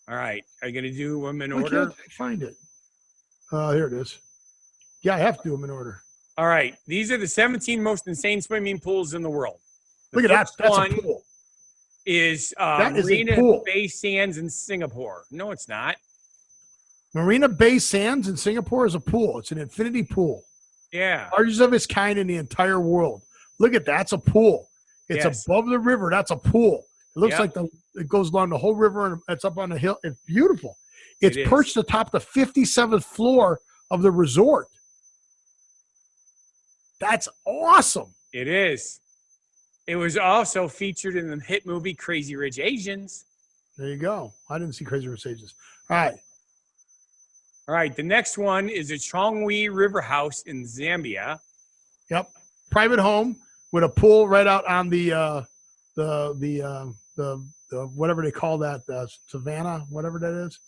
All right. Are you going to do them in order? I can't find it. Here it is. Yeah, I have to do them in order. All right. These are the 17 most insane swimming pools in the world. Look at that. That's a pool. Is Marina Bay Sands in Singapore. No, it's not. Marina Bay Sands in Singapore is a pool. It's an infinity pool. Yeah. Largest of its kind in the entire world. Look at that. It's a pool. It's above the river. That's a pool. It looks like it goes along the whole river, and it's up on the hill. It's beautiful. It's perched atop the 57th floor of the resort. That's awesome. It is. It was also featured in the hit movie Crazy Rich Asians. There you go. I didn't see Crazy Rich Asians. All right. All right. The next one is a Chongwei River House in Zambia. Yep. Private home with a pool right out on the whatever they call that, savannah, whatever that is.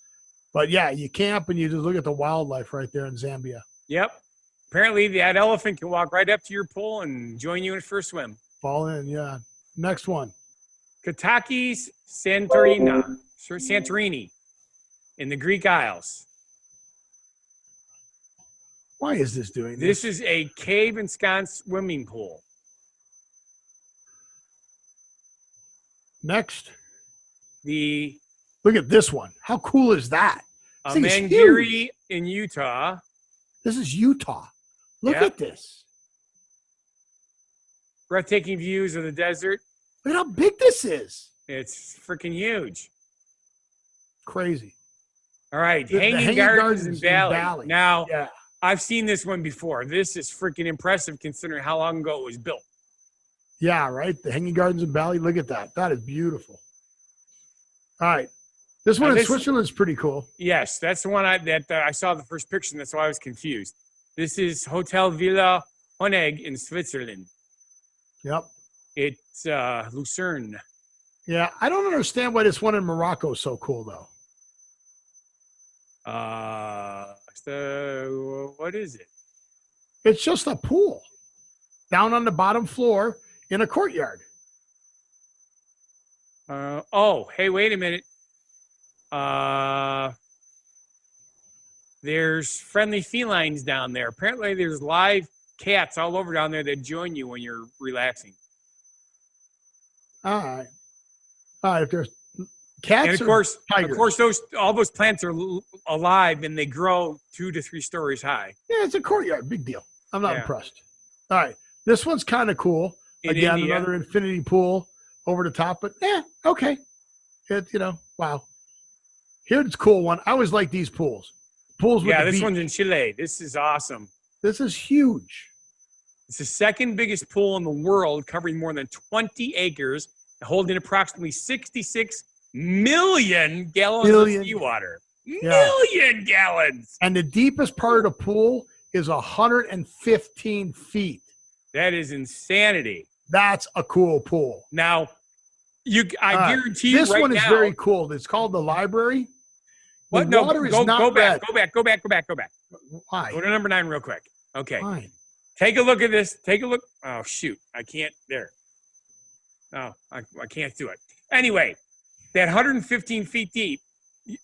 But yeah, you camp and you just look at the wildlife right there in Zambia. Yep. Apparently that elephant can walk right up to your pool and join you in for a swim. Fall in, yeah. Next one. Kataki's Santorini in the Greek Isles. Why is this doing this? This is a cave ensconced swimming pool. Next. Look at this one. How cool is that? Mangiri in Utah. This is Utah. Look at this. Breathtaking views of the desert. Look at how big this is. It's freaking huge. Crazy. All right. Hanging Gardens in Bali. Now, I've seen this one before. This is freaking impressive considering how long ago it was built. Yeah, right. The Hanging Gardens in Bali. Look at that. That is beautiful. All right. This one in Switzerland is pretty cool. Yes, that's the one I saw the first picture, and that's why I was confused. This is Hotel Villa Honeg in Switzerland. Yep. It's Lucerne. Yeah, I don't understand why this one in Morocco is so cool, though. What is it? It's just a pool down on the bottom floor in a courtyard. Hey, wait a minute. There's friendly felines down there. Apparently, there's live cats all over down there that join you when you're relaxing. All right. If there's cats, And tigers. of course, all those plants are alive and they grow 2 to 3 stories high. Yeah, it's a courtyard. Big deal. I'm not impressed. All right. This one's kind of cool. Again, India. Another infinity pool over the top, but okay. Wow. Here's a cool one. I always like these pools. Pools with this one's in Chile. This is awesome. This is huge. It's the second biggest pool in the world, covering more than 20 acres, holding approximately 66 million gallons of seawater. Million gallons. And the deepest part of the pool is 115 feet. That is insanity. That's a cool pool. Now, I guarantee you this one is very cool. It's called the library. What? The water is not red. Go back. Why? Go to number 9 real quick. Okay. Fine. Take a look at this. Take a look. Oh, shoot. I can't. There. No, I can't do it. Anyway, that 115 feet deep,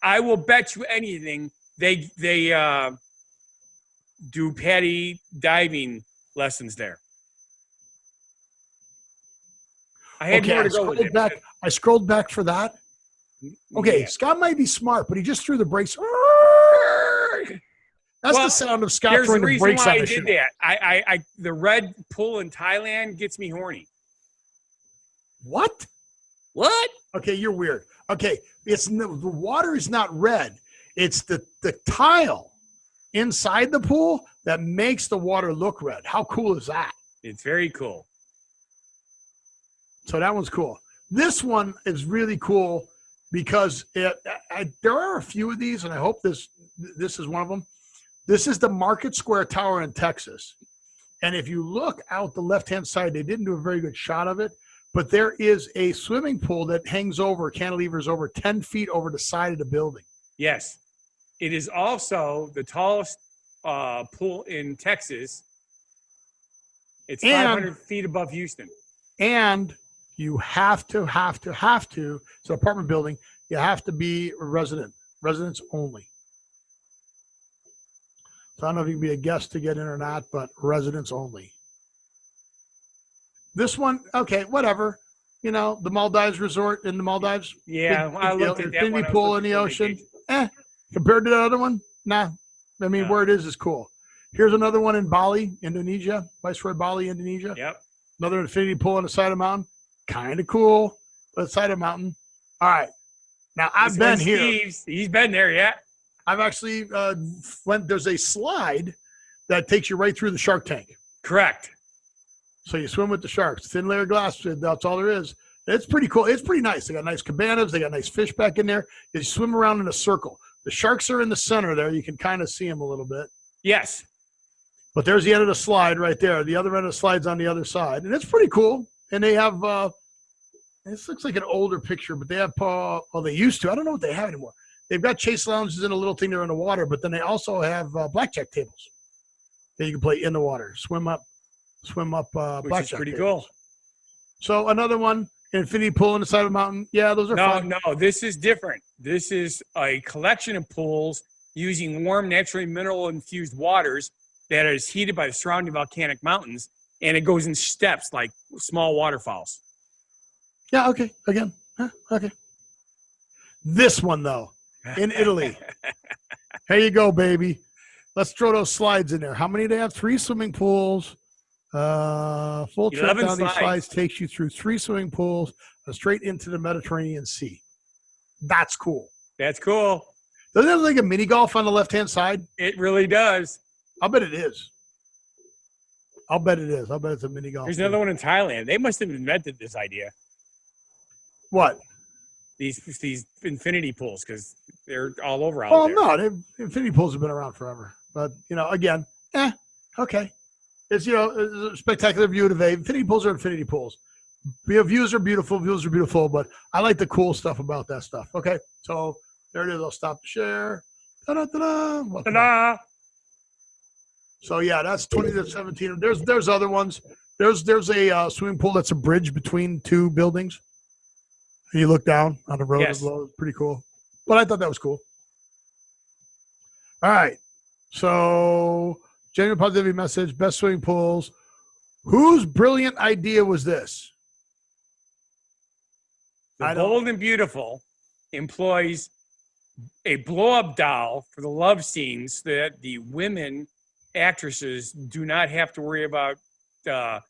I will bet you anything they do paddy diving lessons there. I had more to go with it. I scrolled back for that. Okay, Scott might be smart, but he just threw the brakes. That's the sound of Scott throwing the brakes on the ship. There's the reason why I did that. The red pool in Thailand gets me horny. What? Okay, you're weird. Okay, the water is not red. It's the tile inside the pool that makes the water look red. How cool is that? It's very cool. So that one's cool. This one is really cool because there are a few of these, and I hope this is one of them. This is the Market Square Tower in Texas. And if you look out the left-hand side, they didn't do a very good shot of it, but there is a swimming pool that hangs over, cantilevers over 10 feet over the side of the building. Yes. It is also the tallest pool in Texas. It's 500 feet above Houston. And you have to, it's an apartment building, you have to be a residents only. So I don't know if you can be a guest to get in or not, but residents only. This one, okay, whatever. The Maldives resort in the Maldives. Yeah, I looked at that one. Infinity pool in the ocean. Compared to the other one, nah. I mean, where it is cool. Here's another one in Bali, Indonesia. Viceroy Bali, Indonesia. Yep. Another infinity pool on the side of a mountain. Kind of cool, but the side of a mountain. All right. Now, I've been here. He's been there, yeah. I've actually there's a slide that takes you right through the shark tank. Correct. So you swim with the sharks. Thin layer of glass, that's all there is. It's pretty cool. It's pretty nice. They got nice cabanas. They got nice fish back in there. You swim around in a circle. The sharks are in the center there. You can kind of see them a little bit. Yes. But there's the end of the slide right there. The other end of the slide's on the other side. And it's pretty cool. And they have, this looks like an older picture, but they have, they used to. I don't know what they have anymore. They've got chase lounges and a little thing there in the water, but then they also have blackjack tables that you can play in the water. Swim up blackjack Which is pretty tables. cool. So another one, infinity pool on the side of the mountain. Yeah, those are fun. No, this is different. This is a collection of pools using warm, naturally mineral-infused waters that is heated by the surrounding volcanic mountains, and it goes in steps like small waterfalls. Yeah, okay. Again. Okay. This one, though, in Italy. Here you go, baby. Let's throw those slides in there. How many do they have? 3 swimming pools. Full trip down these slides takes you through 3 swimming pools straight into the Mediterranean Sea. That's cool. That's cool. Doesn't it have like a mini golf on the left-hand side? It really does. I'll bet it is. I'll bet it's a mini golf. There's another one in Thailand. They must have invented this idea. What? These infinity pools, because they're all over out there. Oh, no. Infinity pools have been around forever. But, again, okay. It's, a spectacular view of the infinity pools are infinity pools. Views are beautiful, but I like the cool stuff about that stuff. Okay, so there it is. I'll stop the share. Ta-da, ta-da. Ta-da. So, yeah, that's 20 to 17. There's other ones. There's a swimming pool that's a bridge between 2 buildings. And you look down on the road. Yes. It's pretty cool. But I thought that was cool. All right. So, genuine positivity message, best swimming pools. Whose brilliant idea was this? The Bold and Beautiful employs a blow-up doll for the love scenes so that the women actresses do not have to worry about. Well,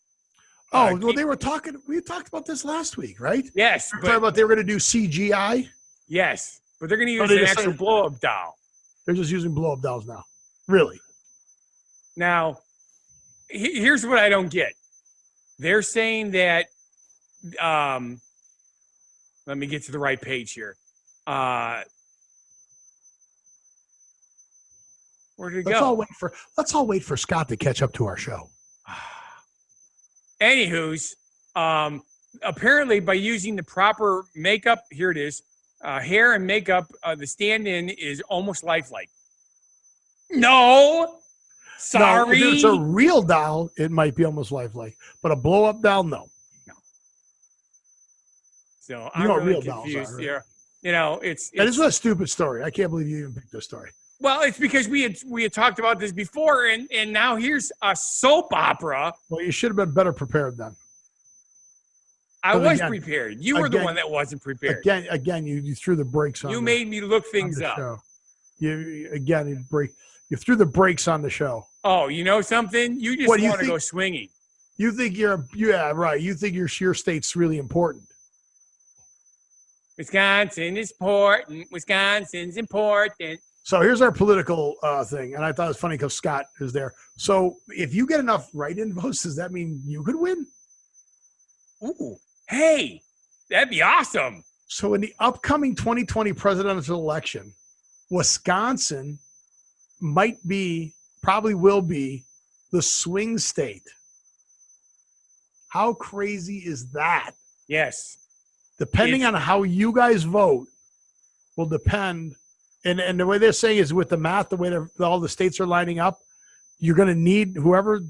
they were talking. We talked about this last week, right? Yes, we were talking about they were going to do CGI. Yes, but they're going to use an actual blow-up doll. They're just using blow-up dolls now. Really? Now, here's what I don't get. They're saying that. Let me get to the right page here. Where did it go? Let's all wait for Scott to catch up to our show. Anywho's, apparently by using the proper makeup, here it is, hair and makeup, the stand-in is almost lifelike. No, sorry. No, if it's a real doll, it might be almost lifelike, but a blow-up doll, no. So I'm really confused here. You know, it's is a stupid story. I can't believe you even picked this story. Well, it's because we had talked about this before, and now here's a soap opera. Well, you should have been better prepared then. I was prepared. You were the one that wasn't prepared. Again, you threw the brakes on. You made me look things up. Show. You threw the brakes on the show. Oh, you know something? You just want to go swinging. You think right. You think your state's really important. Wisconsin is important. Wisconsin's important. So here's our political thing, and I thought it was funny because Scott is there. So if you get enough write-in votes, does that mean you could win? Ooh, hey, that'd be awesome. So in the upcoming 2020 presidential election, Wisconsin probably will be the swing state. How crazy is that? Yes. Depending on how you guys vote will depend. And the way they're saying is with the math, the way all the states are lining up, you're going to need whoever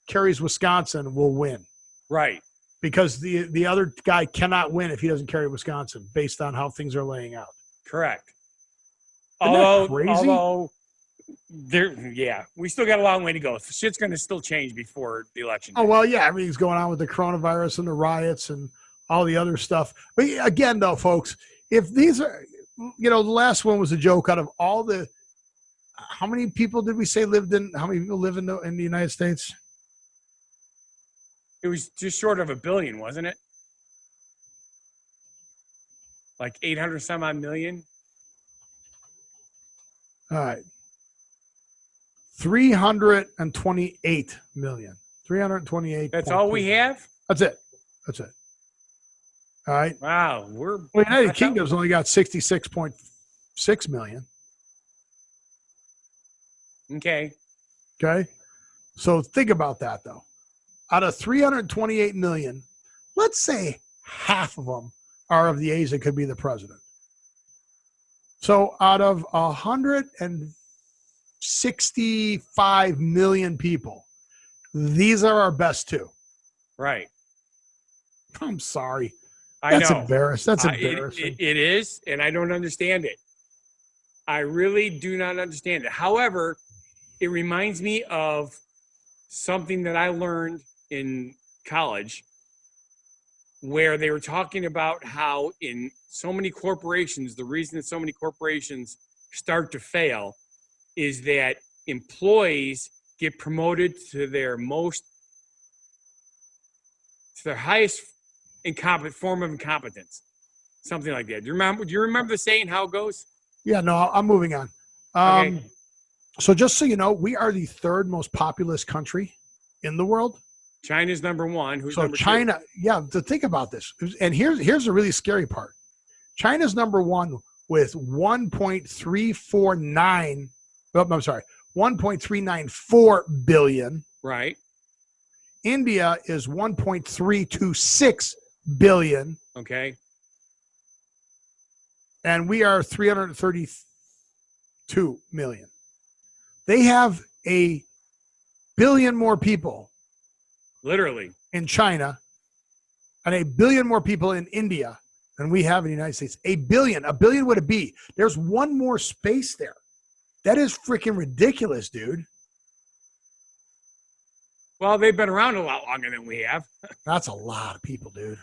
carries Wisconsin will win. Right. Because the other guy cannot win if he doesn't carry Wisconsin based on how things are laying out. Correct. Isn't that crazy? Although we still got a long way to go. Shit's going to still change before the election. Oh, well, yeah, everything's going on with the coronavirus and the riots and all the other stuff. But again, though, folks, if these are, the last one was a joke out of all the, how many people did we say how many people live in the United States? It was just short of 1 billion, wasn't it? Like 800 some odd million? All right. 328 million. 328. That's all we have? That's it. All right. Wow. United Kingdom's only got 66.6 million. Okay. So think about that, though. Out of 328 million, let's say half of them are of the age that could be the president. So out of 165 million people, these are our best two. Right. I'm sorry. That's embarrassing. That's embarrassing. It is, and I don't understand it. I really do not understand it. However, it reminds me of something that I learned in college where they were talking about how in so many corporations, the reason that so many corporations start to fail is that employees get promoted to their highest form of incompetence, something like that. Do you remember the saying, how it goes? Yeah, no, I'm moving on. Okay. So just so you know, we are the third most populous country in the world. China's number one. Who's so number China, two? Yeah, to think about this. And here's the really scary part. China's number one with 1.394 billion. Right. India is 1.326 billion. Okay. And we are 332 million. They have a billion more people. Literally. In China, and a billion more people in India than we have in the United States. A billion would it be? There's one more space there. That is freaking ridiculous, dude. Well, they've been around a lot longer than we have. That's a lot of people, dude.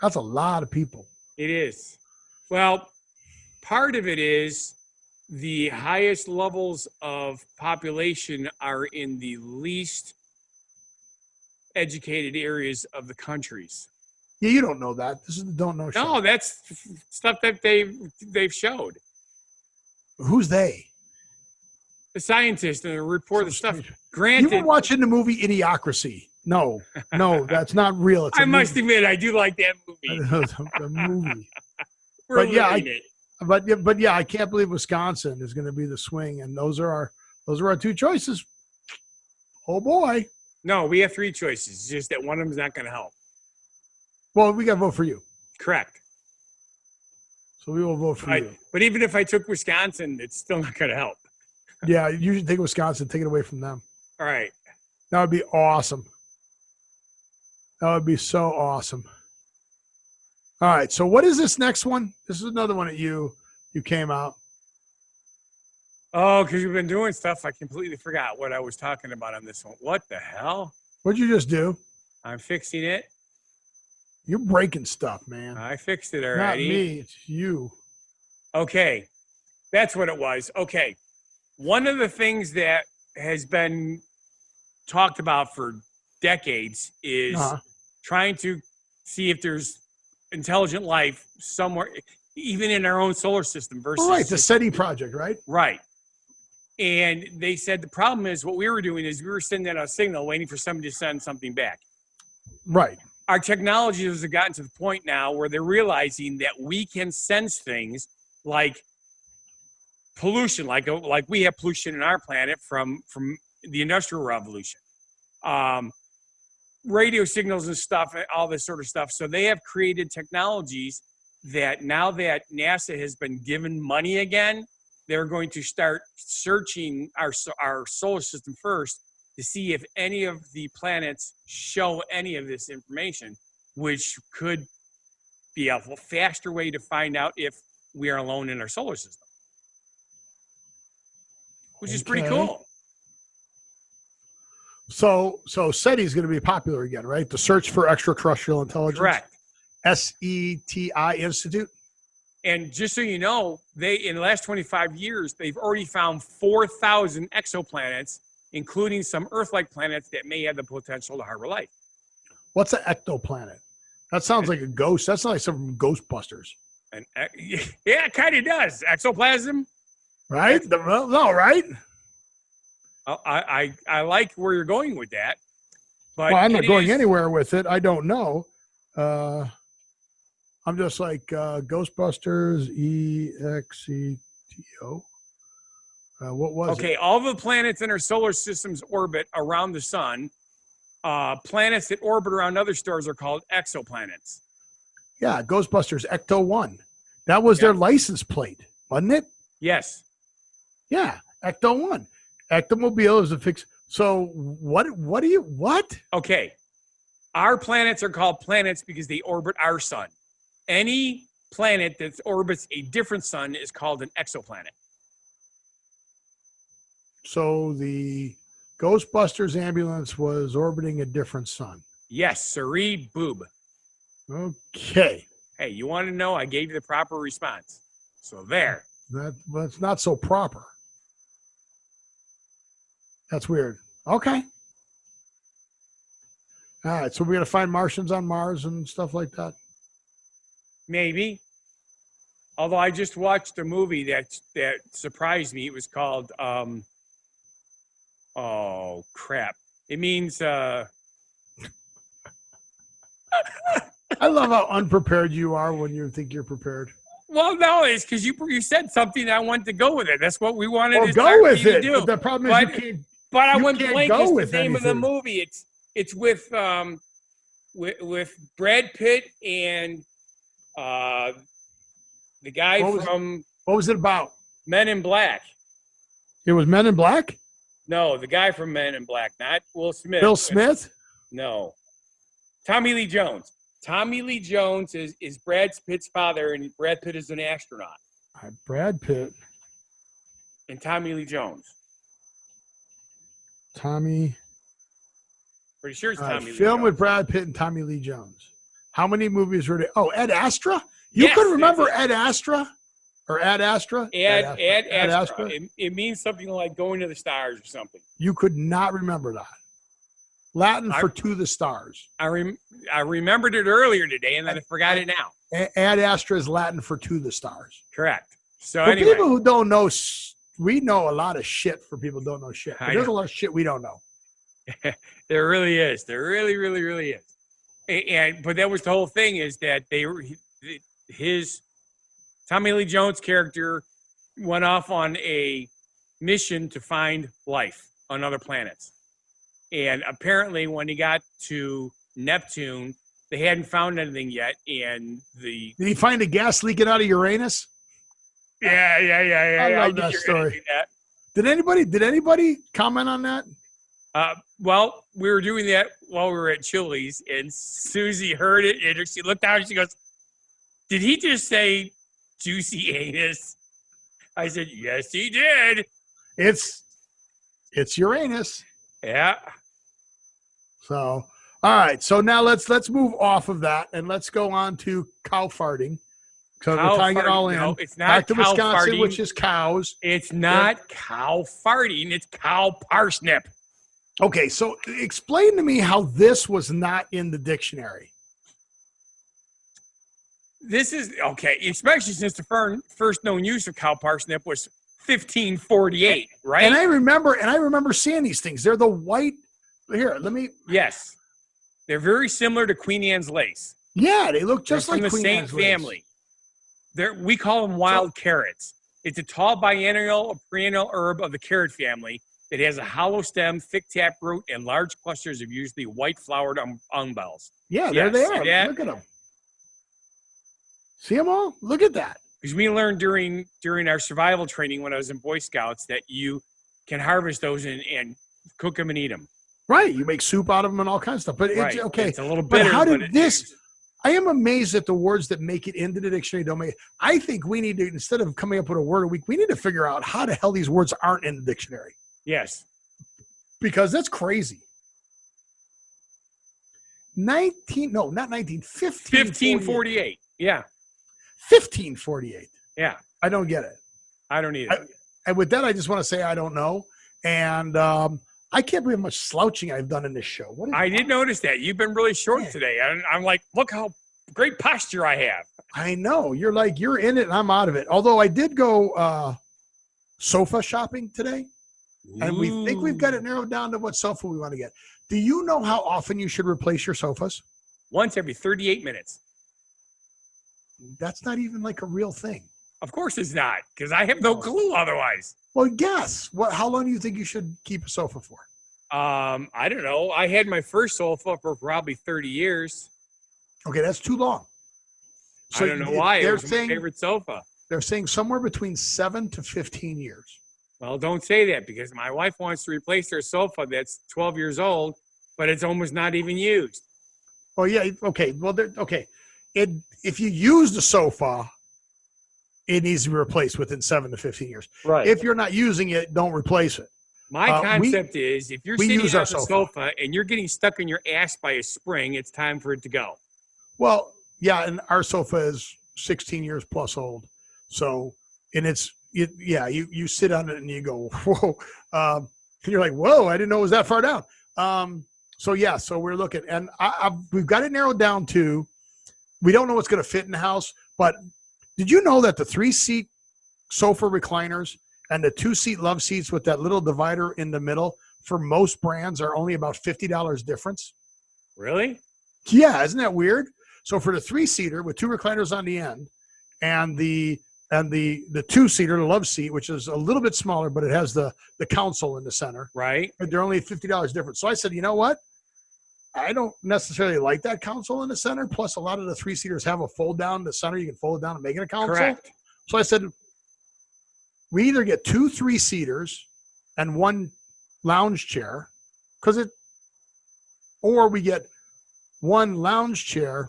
That's a lot of people. It is. Well, part of it is the highest levels of population are in the least educated areas of the countries. Yeah, you don't know that. This is the don't know show. No, that's stuff that they've showed. Who's they? The scientists and the report of stuff. You Granted, were watching the movie Idiocracy. No, that's not real. It's I must admit, I do like that movie. the movie. We're But yeah, living it. But yeah, I can't believe Wisconsin is going to be the swing, and those are our two choices. Oh boy. No, we have three choices. It's just that one of them is not going to help. Well, we got to vote for you. Correct. So we will vote for you. But even if I took Wisconsin, it's still not going to help. Yeah, you should take Wisconsin, take it away from them. All right. That would be awesome. That would be so awesome. All right. So what is this next one? This is another one that you came out. Oh, because you've been doing stuff. I completely forgot what I was talking about on this one. What the hell? What'd you just do? I'm fixing it. You're breaking stuff, man. I fixed it Not already. me. It's you. Okay. That's what it was. Okay. One of the things that has been talked about for decades is trying to see if there's intelligent life somewhere, even in our own solar system versus. Right. The SETI project, right? Right. And they said the problem is what we were doing is we were sending out a signal waiting for somebody to send something back. Right. Our technology has gotten to the point now where they're realizing that we can sense things like pollution, like we have pollution in our planet from the Industrial Revolution, radio signals and stuff, all this sort of stuff. So they have created technologies that now that NASA has been given money again, they're going to start searching our solar system first to see if any of the planets show any of this information, which could be a faster way to find out if we are alone in our solar system, which is pretty cool. So SETI is going to be popular again, right? The Search for Extraterrestrial Intelligence. Correct. SETI Institute. And just so you know, in the last 25 years, they've already found 4,000 exoplanets, including some Earth-like planets that may have the potential to harbor life. What's an ectoplanet? That sounds like a ghost. That's like some from Ghostbusters. Yeah, it kind of does. Ectoplasm. Right? No, right? I like where you're going with that. But well, I'm not going anywhere with it. I don't know. I'm just like Ghostbusters, EXETO. What was it? Okay, all the planets in our solar system's orbit around the sun, planets that orbit around other stars are called exoplanets. Yeah, Ghostbusters Ecto 1. That was their license plate, wasn't it? Yes. Yeah, Ecto 1. Ectomobile is a fix. So what? Okay, our planets are called planets because they orbit our sun. Any planet that orbits a different sun is called an exoplanet. So the Ghostbusters ambulance was orbiting a different sun. Yes, sirree, boob. Okay. Hey, you want to know? I gave you the proper response. So there. That's not so proper. That's weird. Okay. All right. So we're going to find Martians on Mars and stuff like that? Maybe. Although I just watched a movie that surprised me. It was called, oh, crap. It means... I love how unprepared you are when you think you're prepared. Well, no, it's because you said something. I wanted to go with it. That's what we wanted. Well, go with it. But the problem is you can't. But I went blank. Go It's with the name anything. of the movie. It's with Brad Pitt and the guy from. What was it about? Men in Black. It was Men in Black? No, the guy from Men in Black, not Will Smith. Bill Smith? No. Tommy Lee Jones. Tommy Lee Jones is Brad Pitt's father, and Brad Pitt is an astronaut. Brad Pitt. And Tommy Lee Jones. Tommy. Pretty sure it's Tommy Lee film Jones. with Brad Pitt and Tommy Lee Jones. How many movies were there? Oh, Ed Astra? You Yes, could remember Ed Astra? Or Ad Astra? Ad Astra. It means something like going to the stars or something. You could not remember that. Latin for to the stars. I remembered it earlier today, and then I forgot it now. Ad Astra is Latin for to the stastars. Correct. So for anyway. people who don't know, we know a lot of shit for people who don't know shit. There's a lot of shit we don't know. There really is. There really, really, really is. But that was the whole thing, is that his Tommy Lee Jones character went off on a mission to find life on other planets. And apparently when he got to Neptune, they hadn't found anything yet. And did he find a gas leaking out of Uranus? Yeah. I love that story. Did anybody comment on that? Well, we were doing that while we were at Chili's, and Susie heard it, and she looked out and she goes, "Did he just say juicy anus?" I said, "Yes, he did." It's Uranus. Yeah. So, all right. So now let's move off of that and let's go on to cow farting. So we're tying it all in. No, it's not back to cow Wisconsin, farting, which is cows. It's not cow farting. It's cow parsnip. Okay, so explain to me how this was not in the dictionary. This is okay, especially since the first known use of cow parsnip was 1548, right? And I remember seeing these things. They're the white. Here, let me. Yes, they're very similar to Queen Anne's lace. Yeah, they look just like from the Queen same Anne's family. We call them wild carrots. It's a tall biennial or perennial herb of the carrot family. It has a hollow stem, thick taproot, and large clusters of usually white-flowered umbels. Yeah, there they are. Look at them. See them all? Look at that. Because we learned during our survival training when I was in Boy Scouts that you can harvest those and cook them and eat them. Right. You make soup out of them and all kinds of stuff. But it's okay. It's a little bitter. But how did this? I am amazed that the words that make it into the dictionary don't make it. I think we need to, instead of coming up with a word a week, we need to figure out how the hell these words aren't in the dictionary. Yes. Because that's crazy. 1548. Yeah. 1548. Yeah. I don't get it. I don't either. And with that, I just want to say I don't know. And I can't believe how much slouching I've done in this show. I did notice that. You've been really short today. I'm like, look how great posture I have. I know. You're in it and I'm out of it. Although I did go sofa shopping today. And we think we've got it narrowed down to what sofa we want to get. Do you know how often you should replace your sofas? Once every 38 minutes. That's not even like a real thing. Of course it's not, because I have no clue otherwise. Well, guess. How long do you think you should keep a sofa for? I don't know. I had my first sofa for probably 30 years. Okay, that's too long. So I don't know why. It was my favorite sofa. They're saying somewhere between 7 to 15 years. Well, don't say that, because my wife wants to replace her sofa that's 12 years old, but it's almost not even used. Oh, yeah. Okay. Well, okay. If you use the sofa, it needs to be replaced within 7 to 15 years. Right. If you're not using it, don't replace it. My concept is if you're sitting on the sofa and you're getting stuck in your ass by a spring, it's time for it to go. Well, yeah, and our sofa is 16 years plus old. So, and you sit on it and you go, whoa. And you're like, whoa, I didn't know it was that far down. So we're looking. And we've got it narrowed down to, we don't know what's going to fit in the house, but did you know that the 3-seat sofa recliners and the 2-seat love seats with that little divider in the middle for most brands are only about $50 difference? Really? Yeah, isn't that weird? So for the 3-seater with 2 recliners on the end and the 2-seater, the love seat, which is a little bit smaller, but it has the console in the center. Right. But they're only $50 difference. So I said, you know what? I don't necessarily like that console in the center. Plus, a lot of the 3-seaters have a fold down in the center. You can fold it down and make it a console. Correct. So I said, we either get 2 3-seaters and 1 lounge chair, or we get 1 lounge chair,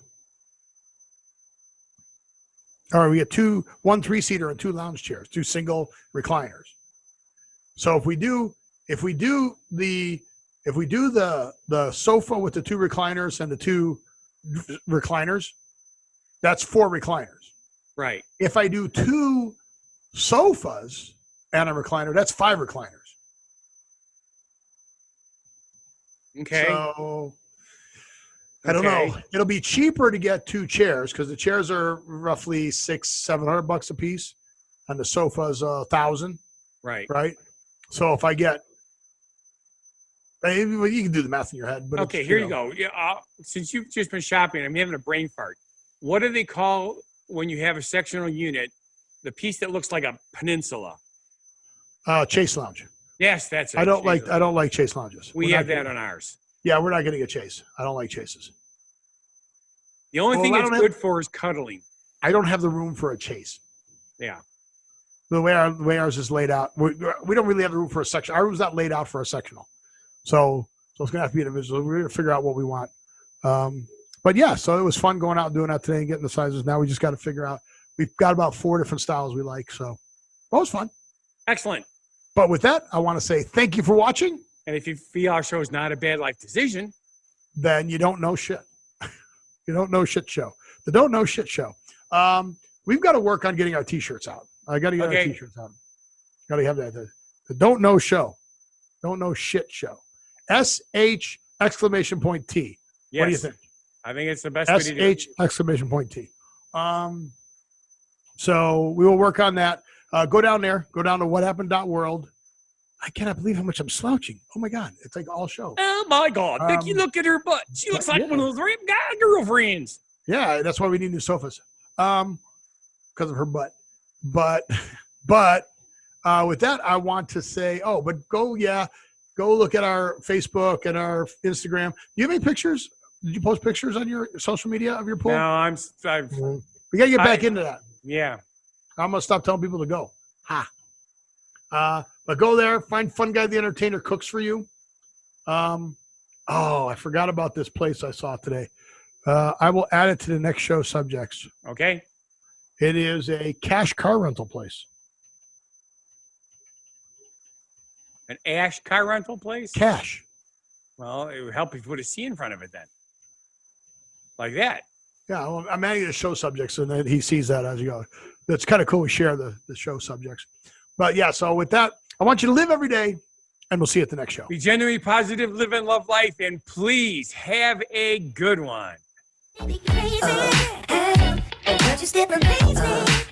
or we get 1 3-seater and 2 lounge chairs, 2 single recliners. So if we do the sofa with the 2 recliners and the 2 recliners, that's 4 recliners. Right. If I do 2 sofas and a recliner, that's 5 recliners. Okay. So I don't know. It'll be cheaper to get 2 chairs because the chairs are roughly $600-700 a piece, and the sofa's $1,000. Right. Right. So if I get, you can do the math in your head. But okay, here you go. Yeah. Since you've just been shopping, I'm having a brain fart. What do they call when you have a sectional unit, the piece that looks like a peninsula? Chase lounge. Yes, that's it. I don't like chase lounges. We have that on ours. Yeah, we're not getting a chase. I don't like chases. The only thing it's good for is cuddling. I don't have the room for a chase. Yeah. The way ours is laid out, we don't really have the room for a section. Our room's not laid out for a sectional. So it's going to have to be individual. We're going to figure out what we want. But yeah, so it was fun going out and doing that today and getting the sizes. Now we just got to figure out. We've got about 4 different styles we like. So that was fun. Excellent. But with that, I want to say thank you for watching. And if you feel our show is not a bad life decision, then you don't know shit. You don't know shit show. The Don't Know Shit Show. We've got to work on getting our T-shirts out. I got to get our T-shirts out. Got to have that. The Don't Know Show. Don't Know Shit Show. SH exclamation point T. Yes. What do you think? I think it's the best way to do it. SH exclamation point T. So we will work on that. Go down there. Go down to whathappened.world. I cannot believe how much I'm slouching. Oh, my God. It's like all show. Oh, my God. Vicky, look at her butt. She looks like one of those rip guy girlfriends. Yeah, that's why we need new sofas. Because of her butt. But with that, I want to say, go look at our Facebook and our Instagram. Do you have any pictures? Did you post pictures on your social media of your pool? No, we got to get back into that. Yeah. I'm going to stop telling people to go. But go there, find Funguy the Entertainer cooks for you. I forgot about this place I saw today. I will add it to the next show subjects. Okay. It is a cash car rental place. An Ash car rental place? Cash. Well, it would help if you put a C in front of it then. Like that. Yeah, well, I'm adding the show subjects, and then he sees that as you go. That's kind of cool. We share the show subjects. But yeah, so with that, I want you to live every day, and we'll see you at the next show. Be genuinely positive, live and love life, and please have a good one. Be crazy, and just step amazing.